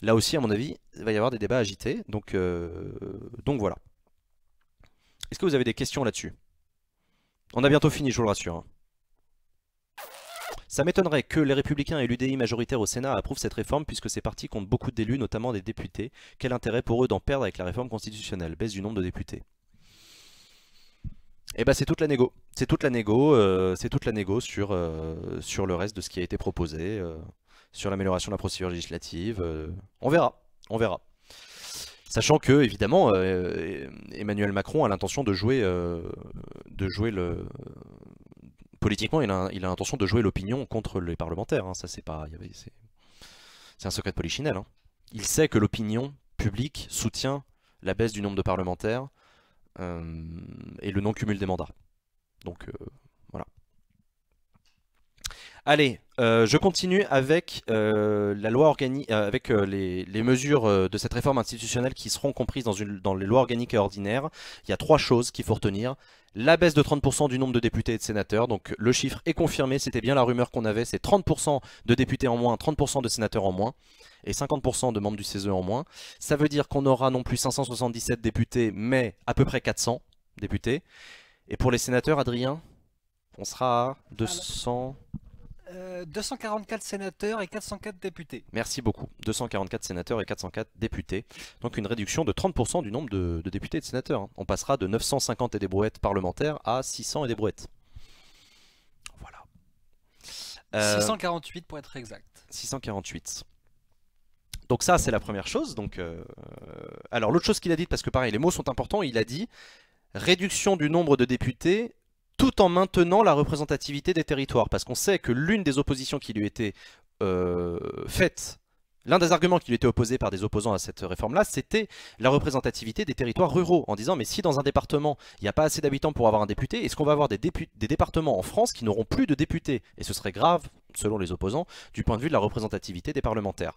Là aussi, à mon avis, il va y avoir des débats agités, donc voilà. Est-ce que vous avez des questions là-dessus? On a bientôt fini, je vous le rassure. Hein. Ça m'étonnerait que les Républicains et l'UDI majoritaire au Sénat approuvent cette réforme, puisque ces partis comptent beaucoup d'élus, notamment des députés. Quel intérêt pour eux d'en perdre avec la réforme constitutionnelle? Baisse du nombre de députés. Et bah c'est toute la négo. C'est toute la négo sur le reste de ce qui a été proposé. Sur l'amélioration de la procédure législative, on verra. Sachant que, évidemment, Emmanuel Macron a l'intention de jouer politiquement, il a l'intention de jouer l'opinion contre les parlementaires. Hein. Ça, c'est un secret de polichinelle. Hein. Il sait que l'opinion publique soutient la baisse du nombre de parlementaires et le non-cumul des mandats. Donc, voilà. Allez, je continue avec la loi organique, avec les mesures de cette réforme institutionnelle qui seront comprises dans les lois organiques et ordinaires. Il y a 3 choses qu'il faut retenir. La baisse de 30% du nombre de députés et de sénateurs, donc le chiffre est confirmé, c'était bien la rumeur qu'on avait, c'est 30% de députés en moins, 30% de sénateurs en moins, et 50% de membres du CESE en moins. Ça veut dire qu'on aura non plus 577 députés, mais à peu près 400 députés. Et pour les sénateurs, Adrien, on sera à 200... 244 sénateurs et 404 députés. Merci beaucoup. 244 sénateurs et 404 députés. Donc une réduction de 30% du nombre de députés et de sénateurs. On passera de 950 et des brouettes parlementaires à 600 et des brouettes. Voilà. 648 pour être exact. 648. Donc ça, c'est la première chose. Donc, alors l'autre chose qu'il a dit, parce que pareil, les mots sont importants, il a dit réduction du nombre de députés tout en maintenant la représentativité des territoires. Parce qu'on sait que l'une des oppositions qui lui était faite, l'un des arguments qui lui était opposé par des opposants à cette réforme-là, c'était la représentativité des territoires ruraux, en disant mais si dans un département il n'y a pas assez d'habitants pour avoir un député, est-ce qu'on va avoir des départements en France qui n'auront plus de députés? Et ce serait grave, selon les opposants, du point de vue de la représentativité des parlementaires.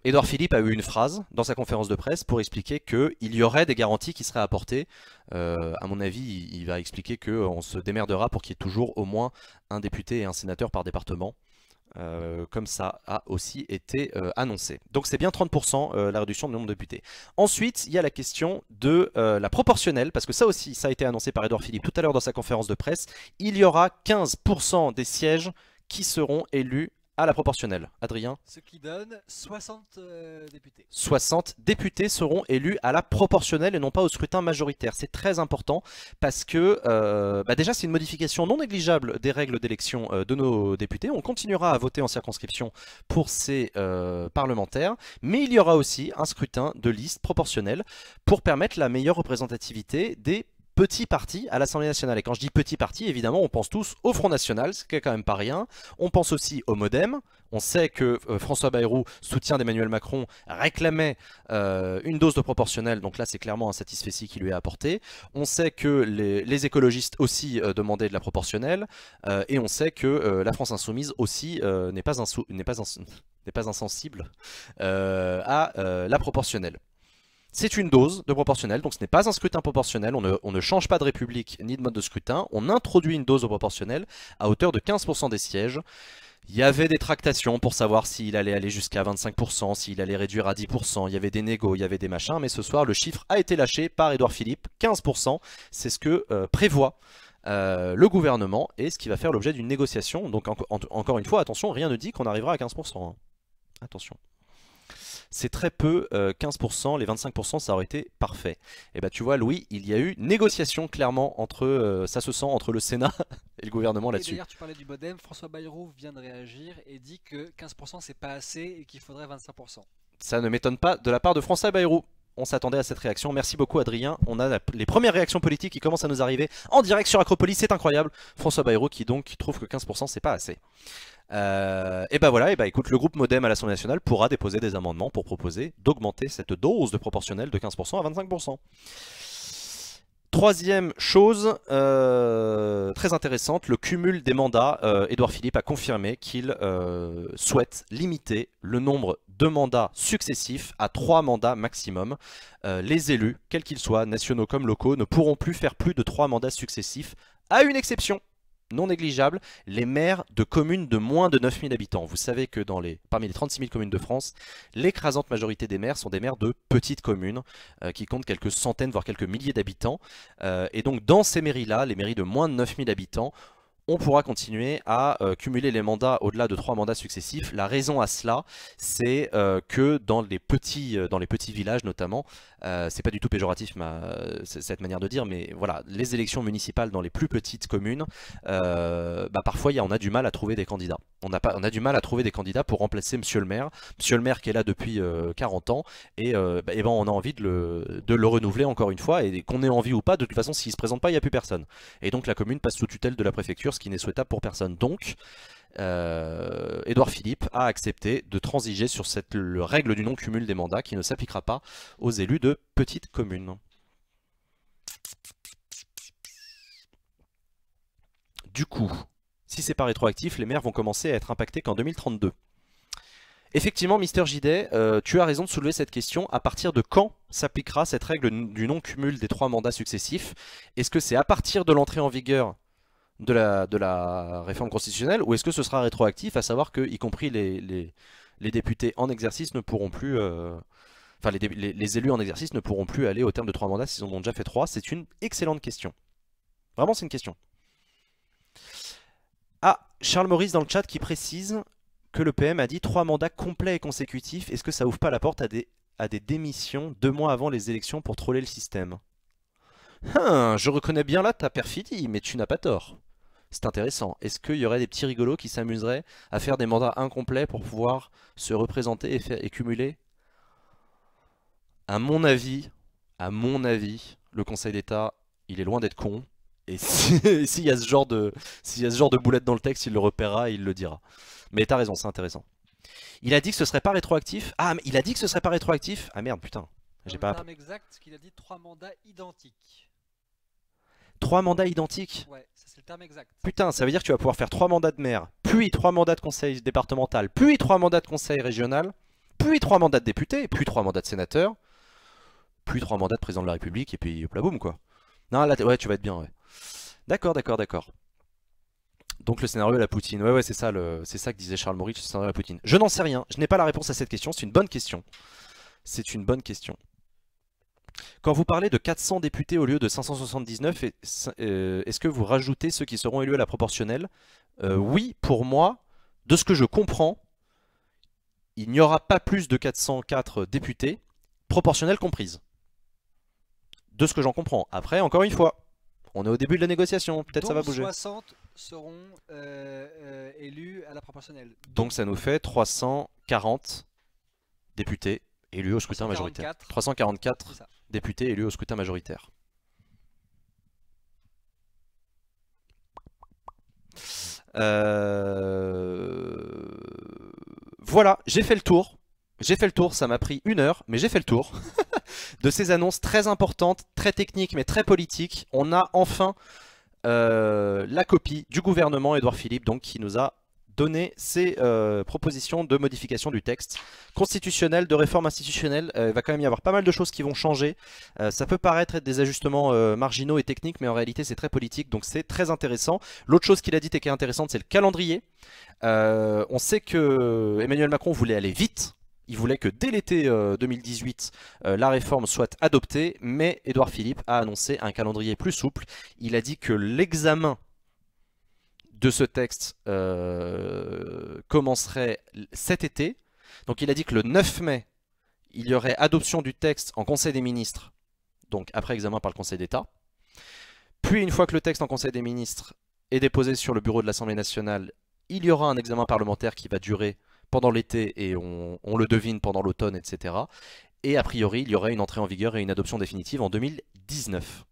Édouard Philippe a eu une phrase dans sa conférence de presse pour expliquer qu'il y aurait des garanties qui seraient apportées. À mon avis, il va expliquer qu'on se démerdera pour qu'il y ait toujours au moins un député et un sénateur par département. Comme ça a aussi été annoncé. Donc c'est bien 30% la réduction du nombre de députés. Ensuite, il y a la question de la proportionnelle, parce que ça aussi, ça a été annoncé par Édouard Philippe tout à l'heure dans sa conférence de presse. Il y aura 15% des sièges qui seront élus à la proportionnelle. Adrien? Ce qui donne 60 députés. 60 députés seront élus à la proportionnelle et non pas au scrutin majoritaire. C'est très important parce que déjà c'est une modification non négligeable des règles d'élection de nos députés. On continuera à voter en circonscription pour ces parlementaires, mais il y aura aussi un scrutin de liste proportionnel pour permettre la meilleure représentativité des petits partis à l'Assemblée nationale. Et quand je dis petits partis, évidemment, on pense tous au Front National, ce qui est quand même pas rien. On pense aussi au MoDem. On sait que François Bayrou, soutien d'Emmanuel Macron, réclamait une dose de proportionnelle. Donc là, c'est clairement un satisfecit qui lui est apporté. On sait que les écologistes aussi demandaient de la proportionnelle. Et on sait que la France Insoumise aussi n'est pas insensible à la proportionnelle. C'est une dose de proportionnelle, donc ce n'est pas un scrutin proportionnel, on ne change pas de république ni de mode de scrutin, on introduit une dose de proportionnelle à hauteur de 15% des sièges. Il y avait des tractations pour savoir s'il allait aller jusqu'à 25%, s'il allait réduire à 10%, il y avait des négos, il y avait des machins, mais ce soir le chiffre a été lâché par Édouard Philippe, 15%, c'est ce que prévoit le gouvernement et ce qui va faire l'objet d'une négociation. Donc encore une fois, attention, rien ne dit qu'on arrivera à 15%, hein. Attention. C'est très peu, 15%, les 25% ça aurait été parfait. Et bah tu vois Louis, il y a eu négociation clairement entre, ça se sent entre le Sénat et le gouvernement là-dessus. D'ailleurs tu parlais du MoDem, François Bayrou vient de réagir et dit que 15% c'est pas assez et qu'il faudrait 25%. Ça ne m'étonne pas de la part de François Bayrou. On s'attendait à cette réaction. Merci beaucoup Adrien. On a les premières réactions politiques qui commencent à nous arriver en direct sur Acropolis, c'est incroyable. François Bayrou qui donc trouve que 15% c'est pas assez. Et bah voilà, et bah écoute, le groupe MoDem à l'Assemblée nationale pourra déposer des amendements pour proposer d'augmenter cette dose de proportionnelle de 15% à 25%. Troisième chose très intéressante, le cumul des mandats. Édouard Philippe a confirmé qu'il souhaite limiter le nombre de mandats successifs à 3 mandats maximum. Les élus, quels qu'ils soient, nationaux comme locaux, ne pourront plus faire plus de 3 mandats successifs, à une exception non négligeable, les maires de communes de moins de 9000 habitants. Vous savez que parmi les 36 000 communes de France, l'écrasante majorité des maires sont des maires de petites communes qui comptent quelques centaines, voire quelques milliers d'habitants. Et donc dans ces mairies-là, les mairies de moins de 9000 habitants, on pourra continuer à cumuler les mandats au-delà de 3 mandats successifs. La raison à cela, c'est que dans les petits villages notamment, c'est pas du tout péjoratif cette manière de dire, mais voilà, les élections municipales dans les plus petites communes, parfois on a du mal à trouver des candidats. On a du mal à trouver des candidats pour remplacer Monsieur le maire. Monsieur le maire qui est là depuis 40 ans, et on a envie de le renouveler encore une fois, et qu'on ait envie ou pas, de toute façon s'il se présente pas, il n'y a plus personne. Et donc la commune passe sous tutelle de la préfecture, ce qui n'est souhaitable pour personne. Donc Édouard Philippe a accepté de transiger sur cette règle du non-cumul des mandats qui ne s'appliquera pas aux élus de petites communes. Du coup, si c'est pas rétroactif, les maires vont commencer à être impactés qu'en 2032. Effectivement, Mister JD, tu as raison de soulever cette question. À partir de quand s'appliquera cette règle du non-cumul des 3 mandats successifs? Est-ce que c'est à partir de l'entrée en vigueur de la réforme constitutionnelle, ou est-ce que ce sera rétroactif, à savoir que, y compris les députés en exercice ne pourront plus... Enfin, les élus en exercice ne pourront plus aller au terme de 3 mandats s'ils en ont déjà fait 3. C'est une excellente question. Vraiment, c'est une question. Ah, Charles Maurice dans le chat qui précise que le PM a dit 3 mandats complets et consécutifs. Est-ce que ça ouvre pas la porte à des démissions 2 mois avant les élections pour troller le système? Je reconnais bien là ta perfidie, mais tu n'as pas tort. C'est intéressant. Est-ce qu'il y aurait des petits rigolos qui s'amuseraient à faire des mandats incomplets pour pouvoir se représenter et cumuler? À mon avis, le Conseil d'État, il est loin d'être con. Et s'il y a ce genre de boulette dans le texte, il le repérera et il le dira. Mais t'as raison, c'est intéressant. Il a dit que ce serait pas rétroactif. Ah, mais il a dit que ce serait pas rétroactif. Ah merde, putain. J'ai pas. Le terme exact, qu'il a dit 3 mandats identiques. 3 mandats identiques. Ouais, ça c'est le terme exact. Putain, ça veut dire que tu vas pouvoir faire 3 mandats de maire, puis 3 mandats de conseil départemental, puis 3 mandats de conseil régional, puis 3 mandats de député, puis 3 mandats de sénateur, puis 3 mandats de président de la République, et puis hop la boum quoi. Non, là, ouais, tu vas être bien, ouais. D'accord, d'accord, d'accord. Donc le scénario à la Poutine, ouais, c'est ça que disait Charles Maurits, le scénario à la Poutine. Je n'en sais rien, je n'ai pas la réponse à cette question, c'est une bonne question. C'est une bonne question. Quand vous parlez de 400 députés au lieu de 579, est-ce que vous rajoutez ceux qui seront élus à la proportionnelle? Oui, pour moi, de ce que je comprends, il n'y aura pas plus de 404 députés, proportionnelles comprises. De ce que j'en comprends. Après, encore une fois, on est au début de la négociation, peut-être ça va bouger. 60 seront élus à la proportionnelle. Donc ça nous fait 340 députés élus au scrutin majoritaire. 344 députés élus au scrutin majoritaire. Voilà, j'ai fait le tour. J'ai fait le tour, ça m'a pris 1 heure, mais j'ai fait le tour de ces annonces très importantes, très techniques, mais très politiques. On a enfin la copie du gouvernement Édouard Philippe, donc, qui nous a donné ses propositions de modification du texte constitutionnel, de réforme institutionnelle. Il va quand même y avoir pas mal de choses qui vont changer. Ça peut paraître être des ajustements marginaux et techniques, mais en réalité c'est très politique, donc c'est très intéressant. L'autre chose qu'il a dit et qui est intéressante, c'est le calendrier. On sait que Emmanuel Macron voulait aller vite. Il voulait que dès l'été 2018, la réforme soit adoptée, mais Édouard Philippe a annoncé un calendrier plus souple. Il a dit que l'examen de ce texte commencerait cet été. Donc il a dit que le 9 mai, il y aurait adoption du texte en Conseil des ministres, donc après examen par le Conseil d'État. Puis une fois que le texte en Conseil des ministres est déposé sur le bureau de l'Assemblée nationale, il y aura un examen parlementaire qui va durer pendant l'été et on le devine pendant l'automne, etc. Et a priori, il y aurait une entrée en vigueur et une adoption définitive en 2019.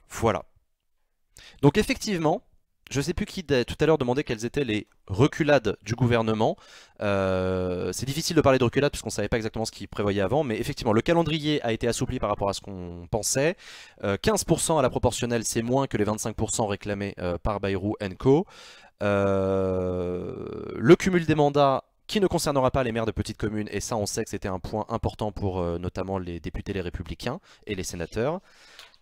Voilà. Donc effectivement, je ne sais plus qui tout à l'heure demandait quelles étaient les reculades du gouvernement. C'est difficile de parler de reculades puisqu'on ne savait pas exactement ce qu'il prévoyait avant, mais effectivement le calendrier a été assoupli par rapport à ce qu'on pensait. 15% à la proportionnelle, c'est moins que les 25% réclamés par Bayrou & Co. Le cumul des mandats qui ne concernera pas les maires de petites communes, et ça on sait que c'était un point important pour notamment les députés les républicains et les sénateurs.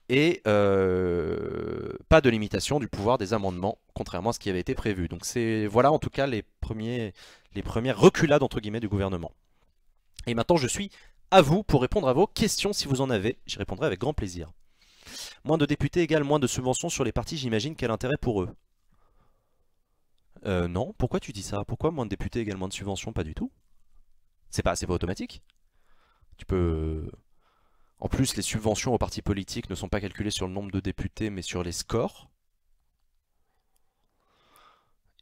Et pas de limitation du pouvoir des amendements, contrairement à ce qui avait été prévu. Donc voilà en tout cas les premières reculades entre guillemets du gouvernement. Et maintenant je suis à vous pour répondre à vos questions si vous en avez. J'y répondrai avec grand plaisir. Moins de députés égale moins de subventions sur les partis, j'imagine. Quel intérêt pour eux? Non, pourquoi tu dis ça? Pourquoi moins de députés égale moins de subventions? Pas du tout. C'est pas automatique. Tu peux... En plus, les subventions aux partis politiques ne sont pas calculées sur le nombre de députés, mais sur les scores.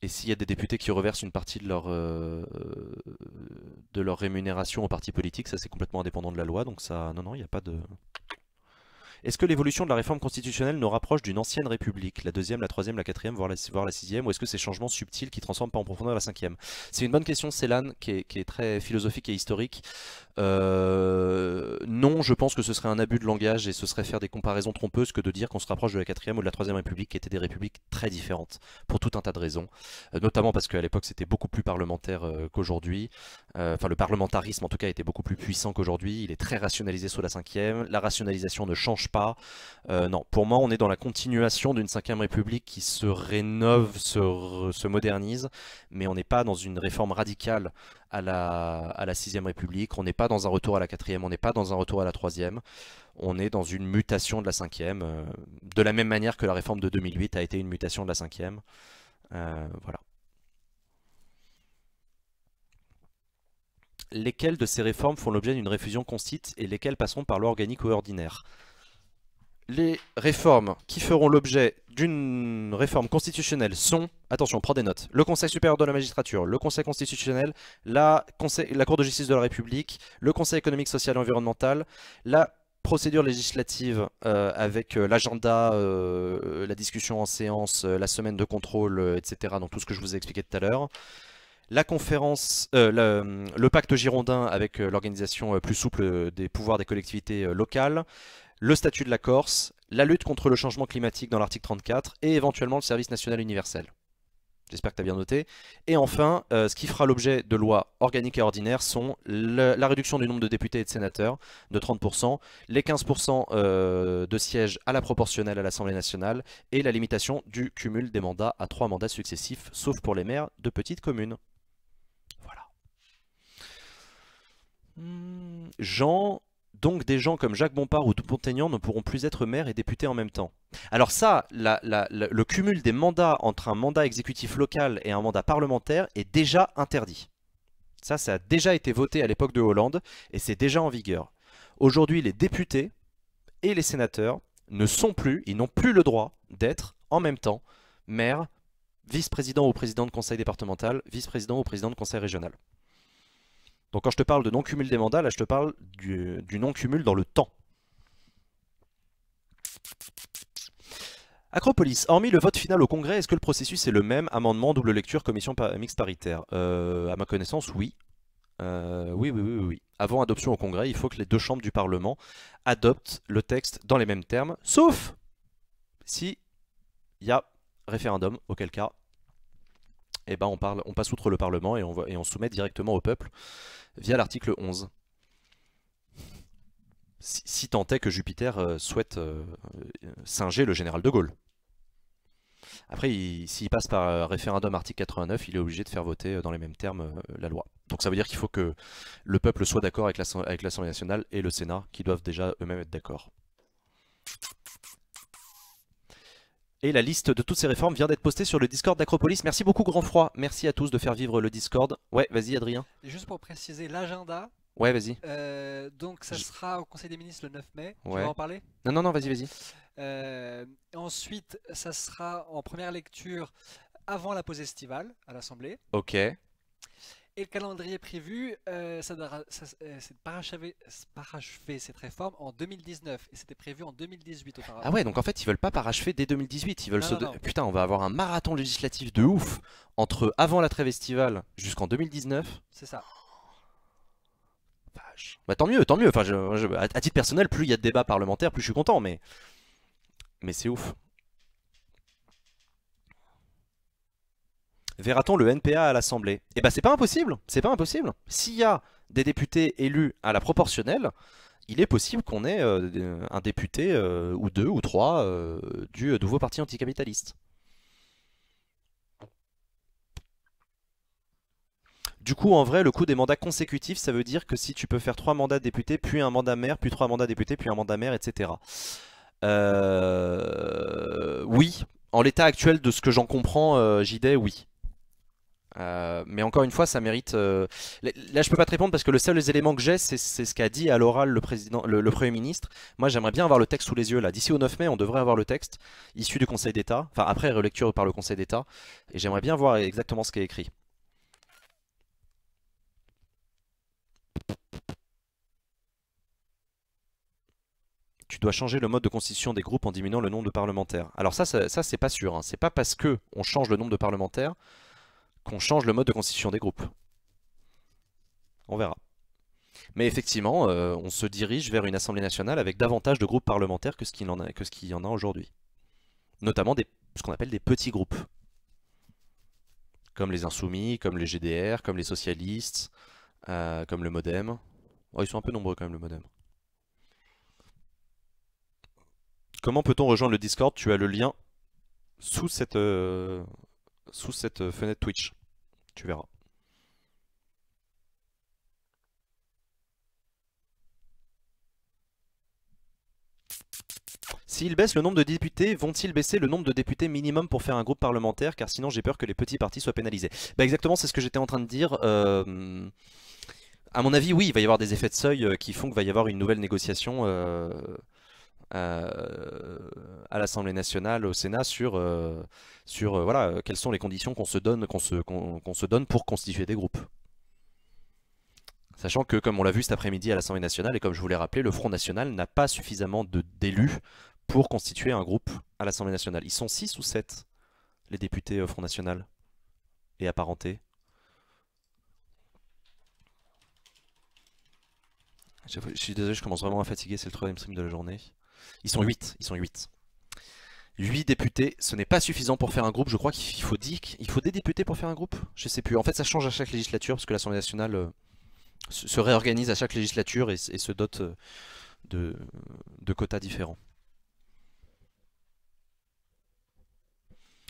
Et s'il y a des députés qui reversent une partie de leur rémunération aux partis politiques, ça c'est complètement indépendant de la loi, donc ça, non, il n'y a pas de... Est-ce que l'évolution de la réforme constitutionnelle nous rapproche d'une ancienne république, la deuxième, la troisième, la quatrième, voire la sixième, ou est-ce que ces changements subtils qui transforment pas en profondeur la cinquième? C'est une bonne question, Célan, qui est très philosophique et historique. Non, je pense que ce serait un abus de langage et ce serait faire des comparaisons trompeuses que de dire qu'on se rapproche de la quatrième ou de la troisième république, qui étaient des républiques très différentes, pour tout un tas de raisons. Notamment parce qu'à l'époque c'était beaucoup plus parlementaire qu'aujourd'hui. Enfin, le parlementarisme en tout cas était beaucoup plus puissant qu'aujourd'hui. Il est très rationalisé sous la cinquième. La rationalisation ne change pas. Non, pour moi on est dans la continuation d'une cinquième république qui se rénove, se modernise, mais on n'est pas dans une réforme radicale à la sixième république, on n'est pas dans un retour à la quatrième, on n'est pas dans un retour à la troisième, on est dans une mutation de la cinquième, de la même manière que la réforme de 2008 a été une mutation de la cinquième. Voilà. Lesquelles de ces réformes font l'objet d'une réfusion constite et lesquelles passeront par loi organique ou ordinaire? Les réformes qui feront l'objet d'une réforme constitutionnelle sont, attention, prends des notes, le Conseil supérieur de la magistrature, le Conseil constitutionnel, la Cour de justice de la République, le Conseil économique, social et environnemental, la procédure législative avec l'agenda, la discussion en séance, la semaine de contrôle, etc. Donc tout ce que je vous ai expliqué tout à l'heure. La conférence, le pacte girondin avec l'organisation plus souple des pouvoirs des collectivités locales, le statut de la Corse, la lutte contre le changement climatique dans l'article 34 et éventuellement le service national universel. J'espère que tu as bien noté. Et enfin, ce qui fera l'objet de lois organiques et ordinaires sont la réduction du nombre de députés et de sénateurs de 30%, les 15% de sièges à la proportionnelle à l'Assemblée nationale et la limitation du cumul des mandats à 3 mandats successifs, sauf pour les maires de petites communes. Voilà. Donc des gens comme Jacques Bompard ou Dupont-Aignan ne pourront plus être maires et députés en même temps. Alors ça, le cumul des mandats entre un mandat exécutif local et un mandat parlementaire est déjà interdit. Ça a déjà été voté à l'époque de Hollande et c'est déjà en vigueur. Aujourd'hui, les députés et les sénateurs ils n'ont plus le droit d'être en même temps maire, vice-président ou président de conseil départemental, vice-président ou président de conseil régional. Donc quand je te parle de non-cumul des mandats, là je te parle du non-cumul dans le temps. Acropolis, hormis le vote final au Congrès, est-ce que le processus est le même? Amendement, double lecture, commission mixte paritaire. À ma connaissance, oui. Oui. Avant adoption au Congrès, il faut que les deux chambres du Parlement adoptent le texte dans les mêmes termes, sauf si il y a référendum, auquel cas eh ben on passe outre le Parlement et on soumet directement au peuple via l'article 11. Si tant est que Jupiter souhaite singer le général de Gaulle. Après, s'il passe par référendum article 89, il est obligé de faire voter dans les mêmes termes la loi. Donc ça veut dire qu'il faut que le peuple soit d'accord avec l'Assemblée nationale et le Sénat, qui doivent déjà eux-mêmes être d'accord. Et la liste de toutes ces réformes vient d'être postée sur le Discord d'Acropolis. Merci beaucoup Grand Froid, merci à tous de faire vivre le Discord. Ouais, vas-y Adrien. Et juste pour préciser l'agenda. Ouais, vas-y. Donc ça sera au Conseil des ministres le 9 mai. Ouais. Tu vas en parler? Non, vas-y. Ensuite, ça sera en première lecture avant la pause estivale à l'Assemblée. Ok. Et le calendrier prévu, c'est de parachever cette réforme en 2019. Et c'était prévu en 2018 auparavant. Ah ouais, donc en fait, ils veulent pas parachever dès 2018. Ils veulent non. Putain, on va avoir un marathon législatif de ouf entre avant la trêve estivale jusqu'en 2019. C'est ça. Vache. Bah tant mieux. Enfin, à titre personnel, plus il y a de débats parlementaires, plus je suis content. Mais c'est ouf. Verra-t-on le NPA à l'Assemblée? Eh ben c'est pas impossible, S'il y a des députés élus à la proportionnelle, il est possible qu'on ait un député ou deux ou trois du nouveau parti anticapitaliste. Du coup, en vrai, le coup des mandats consécutifs, ça veut dire que si tu peux faire 3 mandats de député, puis un mandat maire, puis 3 mandats de député, puis un mandat maire, etc. Oui, en l'état actuel de ce que j'en comprends, JD, oui. Mais encore une fois, ça mérite. Là, je peux pas te répondre parce que le seul élément que j'ai, c'est ce qu'a dit à l'oral le Premier ministre. Moi, j'aimerais bien avoir le texte sous les yeux là. D'ici au 9 mai, on devrait avoir le texte issu du Conseil d'État. Enfin, après relecture par le Conseil d'État. Et j'aimerais bien voir exactement ce qui est écrit. Tu dois changer le mode de constitution des groupes en diminuant le nombre de parlementaires. Alors ça c'est pas sûr. Hein. C'est pas parce que on change le nombre de parlementaires qu'on change le mode de constitution des groupes. On verra. Mais effectivement, on se dirige vers une Assemblée nationale avec davantage de groupes parlementaires que ce qu'il y en a aujourd'hui. Notamment ce qu'on appelle des petits groupes. Comme les Insoumis, comme les GDR, comme les socialistes, comme le Modem. Oh, ils sont un peu nombreux quand même, le Modem. Comment peut-on rejoindre le Discord? Tu as le lien sous cette fenêtre Twitch. Tu verras. S'ils baissent le nombre de députés, vont-ils baisser le nombre de députés minimum pour faire un groupe parlementaire? Car sinon j'ai peur que les petits partis soient pénalisés. Bah exactement, c'est ce que j'étais en train de dire. À mon avis, oui, il va y avoir des effets de seuil qui font qu'il va y avoir une nouvelle négociation à l'Assemblée nationale, au Sénat, voilà, quelles sont les conditions qu'on se donne, qu'on se donne pour constituer des groupes. Sachant que, comme on l'a vu cet après-midi à l'Assemblée nationale, et comme je vous l'ai rappelé, le Front National n'a pas suffisamment d'élus pour constituer un groupe à l'Assemblée nationale. Ils sont 6 ou 7, les députés Front National et apparentés. Je suis désolé, je commence vraiment à fatiguer, c'est le 3e stream de la journée. Ils sont 8, ils sont 8. 8 députés, ce n'est pas suffisant pour faire un groupe, je crois qu'il faut des députés pour faire un groupe. Je sais plus, en fait ça change à chaque législature, parce que l'Assemblée nationale se réorganise à chaque législature et se dote de quotas différents.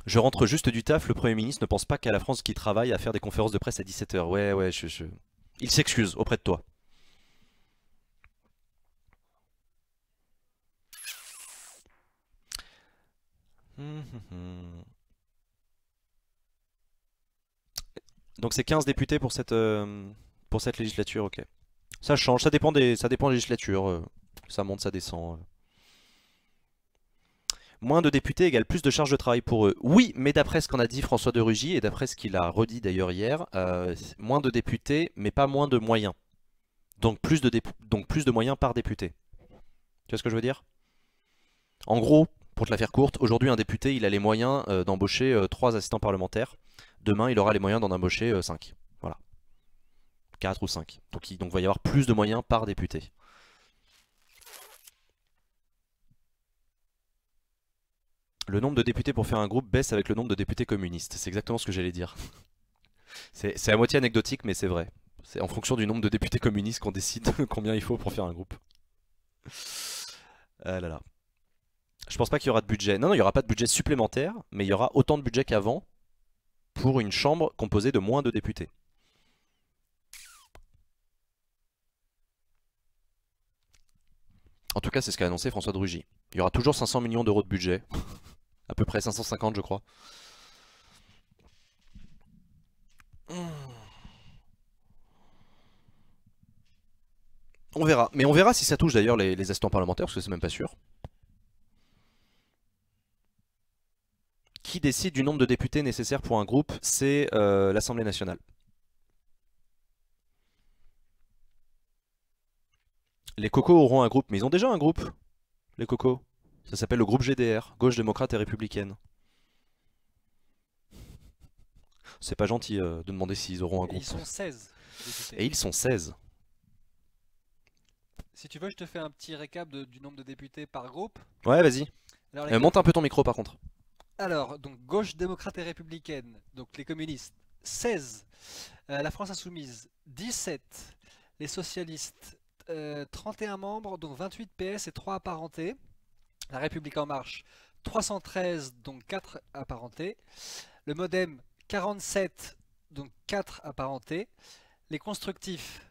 Je rentre juste du taf, le Premier ministre ne pense pas qu'à la France qui travaille à faire des conférences de presse à 17 h. Ouais, il s'excuse auprès de toi. Donc c'est 15 députés pour cette législature, ok. Ça change, ça dépend des législatures, ça monte, ça descend. Moins de députés égale plus de charges de travail pour eux. Oui, mais d'après ce qu'en a dit François de Rugy, et d'après ce qu'il a redit d'ailleurs hier, moins de députés, mais pas moins de moyens. Donc plus de moyens par député. Tu vois ce que je veux dire? En gros, pour te la faire courte, aujourd'hui un député il a les moyens d'embaucher 3 assistants parlementaires. Demain il aura les moyens d'en embaucher 5. Voilà. 4 ou 5. Donc il va y avoir plus de moyens par député. Le nombre de députés pour faire un groupe baisse avec le nombre de députés communistes. C'est exactement ce que j'allais dire. C'est à moitié anecdotique mais c'est vrai. C'est en fonction du nombre de députés communistes qu'on décide combien il faut pour faire un groupe. Ah là là. Je pense pas qu'il y aura de budget. Non, il n'y aura pas de budget supplémentaire, mais il y aura autant de budget qu'avant pour une chambre composée de moins de députés. En tout cas, c'est ce qu'a annoncé François de Rugy. Il y aura toujours 500 millions d'euros de budget. À peu près 550, je crois. On verra. Mais on verra si ça touche d'ailleurs les assistants parlementaires, parce que c'est même pas sûr. Qui décide du nombre de députés nécessaires pour un groupe? C'est l'Assemblée nationale. Les cocos auront un groupe, mais ils ont déjà un groupe, les cocos. Ça s'appelle le groupe GDR, Gauche démocrate et républicaine. C'est pas gentil de demander s'ils auront un groupe. Ils sont 16 députés. Et ils sont 16. Si tu veux, je te fais un petit récap du nombre de députés par groupe. Ouais, vas-y. Alors, monte un peu ton micro par contre. Alors, donc Gauche démocrate et républicaine, donc les communistes, 16. La France insoumise, 17. Les socialistes, 31 membres, dont 28 PS et 3 apparentés. La République en marche, 313, donc 4 apparentés. Le Modem, 47, donc 4 apparentés. Les constructifs,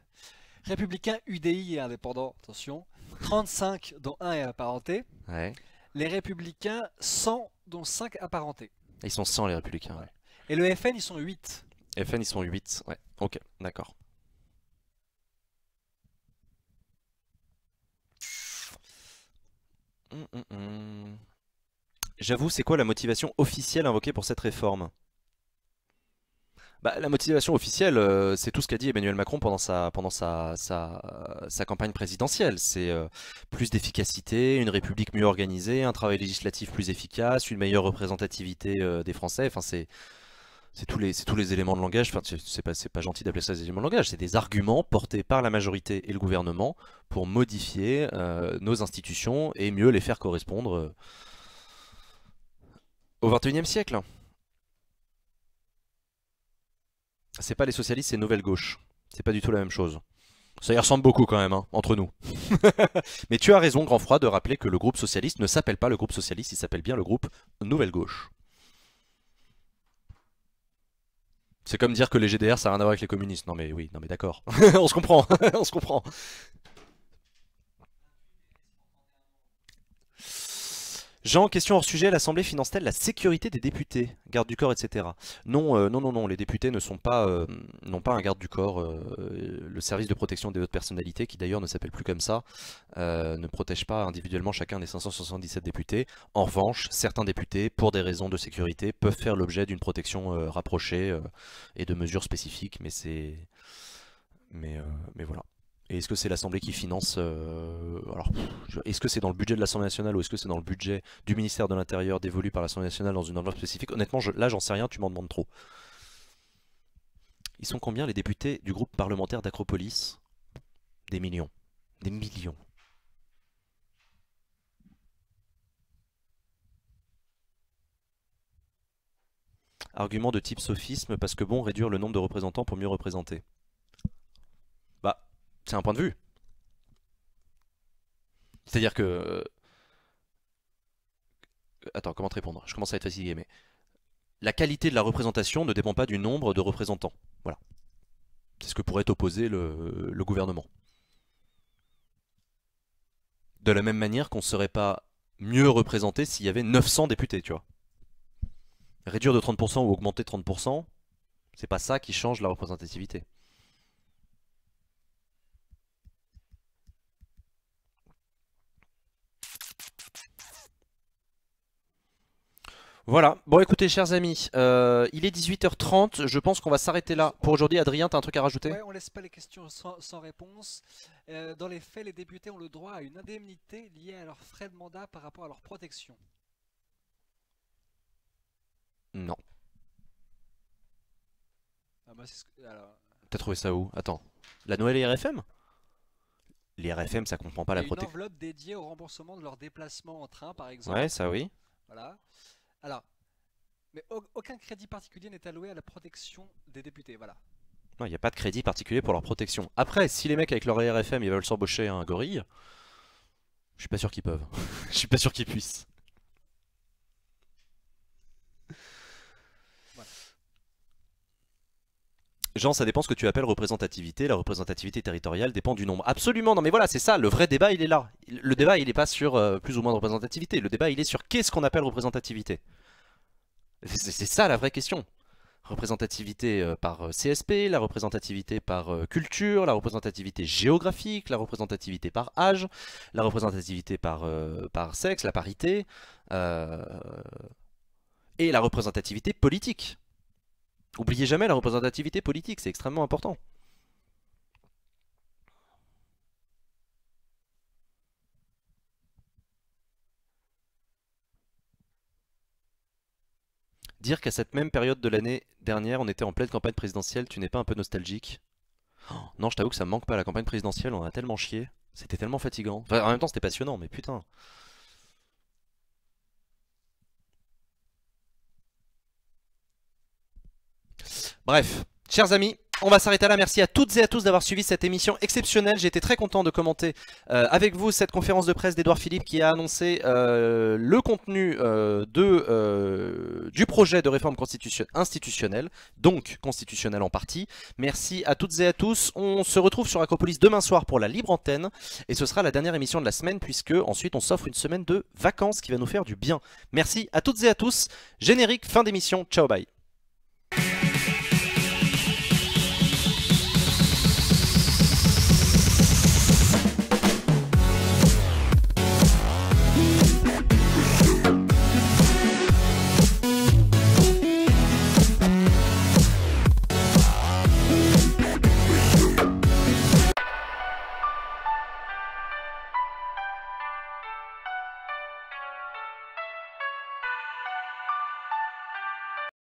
républicains, UDI et indépendants, attention, 35, dont 1 est apparenté. Ouais. Les républicains, 100, dont 5 apparentés. Ils sont 100 les républicains. Ouais. Et le FN, ils sont 8. FN, ils sont 8. Ouais, ok, d'accord. J'avoue, c'est quoi la motivation officielle invoquée pour cette réforme? La motivation officielle, c'est tout ce qu'a dit Emmanuel Macron pendant sa campagne présidentielle. C'est plus d'efficacité, une république mieux organisée, un travail législatif plus efficace, une meilleure représentativité des Français. Enfin, c'est tous les éléments de langage. Enfin, c'est pas gentil d'appeler ça des éléments de langage. C'est des arguments portés par la majorité et le gouvernement pour modifier nos institutions et mieux les faire correspondre au XXIe siècle. C'est pas les socialistes, c'est Nouvelle Gauche. C'est pas du tout la même chose. Ça y ressemble beaucoup quand même, hein, entre nous. Mais tu as raison, grand froid, de rappeler que le groupe socialiste ne s'appelle pas le groupe socialiste, il s'appelle bien le groupe Nouvelle Gauche. C'est comme dire que les GDR ça n'a rien à voir avec les communistes. Non mais oui, non mais d'accord. On se comprend, on se comprend. Jean, question hors sujet, l'Assemblée finance-t-elle la sécurité des députés, garde du corps, etc. Non, non, les députés ne sont pas, n'ont pas un garde du corps. Le service de protection des hautes personnalités, qui d'ailleurs ne s'appelle plus comme ça, ne protège pas individuellement chacun des 577 députés. En revanche, certains députés, pour des raisons de sécurité, peuvent faire l'objet d'une protection rapprochée et de mesures spécifiques, mais voilà. Et est-ce que c'est l'Assemblée qui finance alors, est-ce que c'est dans le budget de l'Assemblée nationale ou est-ce que c'est dans le budget du ministère de l'Intérieur dévolu par l'Assemblée nationale dans une enveloppe spécifique? Honnêtement, là, j'en sais rien, tu m'en demandes trop. Ils sont combien les députés du groupe parlementaire d'Acropolis? Des millions. Des millions. Argument de type sophisme, parce que bon, réduire le nombre de représentants pour mieux représenter. Bah, c'est un point de vue. C'est-à-dire que... Attends, comment te répondre? Je commence à être fatigué, mais... La qualité de la représentation ne dépend pas du nombre de représentants. Voilà. C'est ce que pourrait opposer le gouvernement. De la même manière qu'on ne serait pas mieux représenté s'il y avait 900 députés, tu vois. Réduire de 30% ou augmenter de 30%, c'est pas ça qui change la représentativité. Voilà, bon écoutez chers amis, il est 18h30, je pense qu'on va s'arrêter là pour aujourd'hui. Adrien, t'as un truc à rajouter? Ouais, on laisse pas les questions sans réponse. Dans les faits, les députés ont le droit à une indemnité liée à leurs frais de mandat par rapport à leur protection. Non. Ah bah alors... T'as trouvé ça où? Attends, la Noël et RFM? Les RFM ça comprend pas la protection. Une enveloppe dédiée au remboursement de leurs déplacements en train par exemple. Ouais, ça oui. Voilà. Alors, mais aucun crédit particulier n'est alloué à la protection des députés, voilà. Non, il n'y a pas de crédit particulier pour leur protection. Après, si les mecs avec leur RFM ils veulent s'embaucher un gorille, je suis pas sûr qu'ils peuvent. Je suis pas sûr qu'ils puissent. Voilà. Jean, ça dépend ce que tu appelles représentativité. La représentativité territoriale dépend du nombre. Absolument, non mais voilà, c'est ça, le vrai débat il est là. Le débat il n'est pas sur plus ou moins de représentativité. Le débat il est sur qu'est-ce qu'on appelle représentativité. C'est ça la vraie question. Représentativité par CSP, la représentativité par culture, la représentativité géographique, la représentativité par âge, la représentativité par sexe, la parité, et la représentativité politique. Oubliez jamais la représentativité politique, c'est extrêmement important. Dire qu'à cette même période de l'année dernière, on était en pleine campagne présidentielle, tu n'es pas un peu nostalgique? Oh, non, je t'avoue que ça me manque pas, la campagne présidentielle, on a tellement chié. C'était tellement fatigant. Enfin, en même temps, c'était passionnant, mais putain. Bref, chers amis, on va s'arrêter là. Merci à toutes et à tous d'avoir suivi cette émission exceptionnelle. J'ai été très content de commenter avec vous cette conférence de presse d'Édouard Philippe qui a annoncé le contenu du projet de réforme institutionnelle, donc constitutionnelle en partie. Merci à toutes et à tous. On se retrouve sur Acropolis demain soir pour la libre antenne. Et ce sera la dernière émission de la semaine puisque ensuite on s'offre une semaine de vacances qui va nous faire du bien. Merci à toutes et à tous. Générique, fin d'émission. Ciao, bye.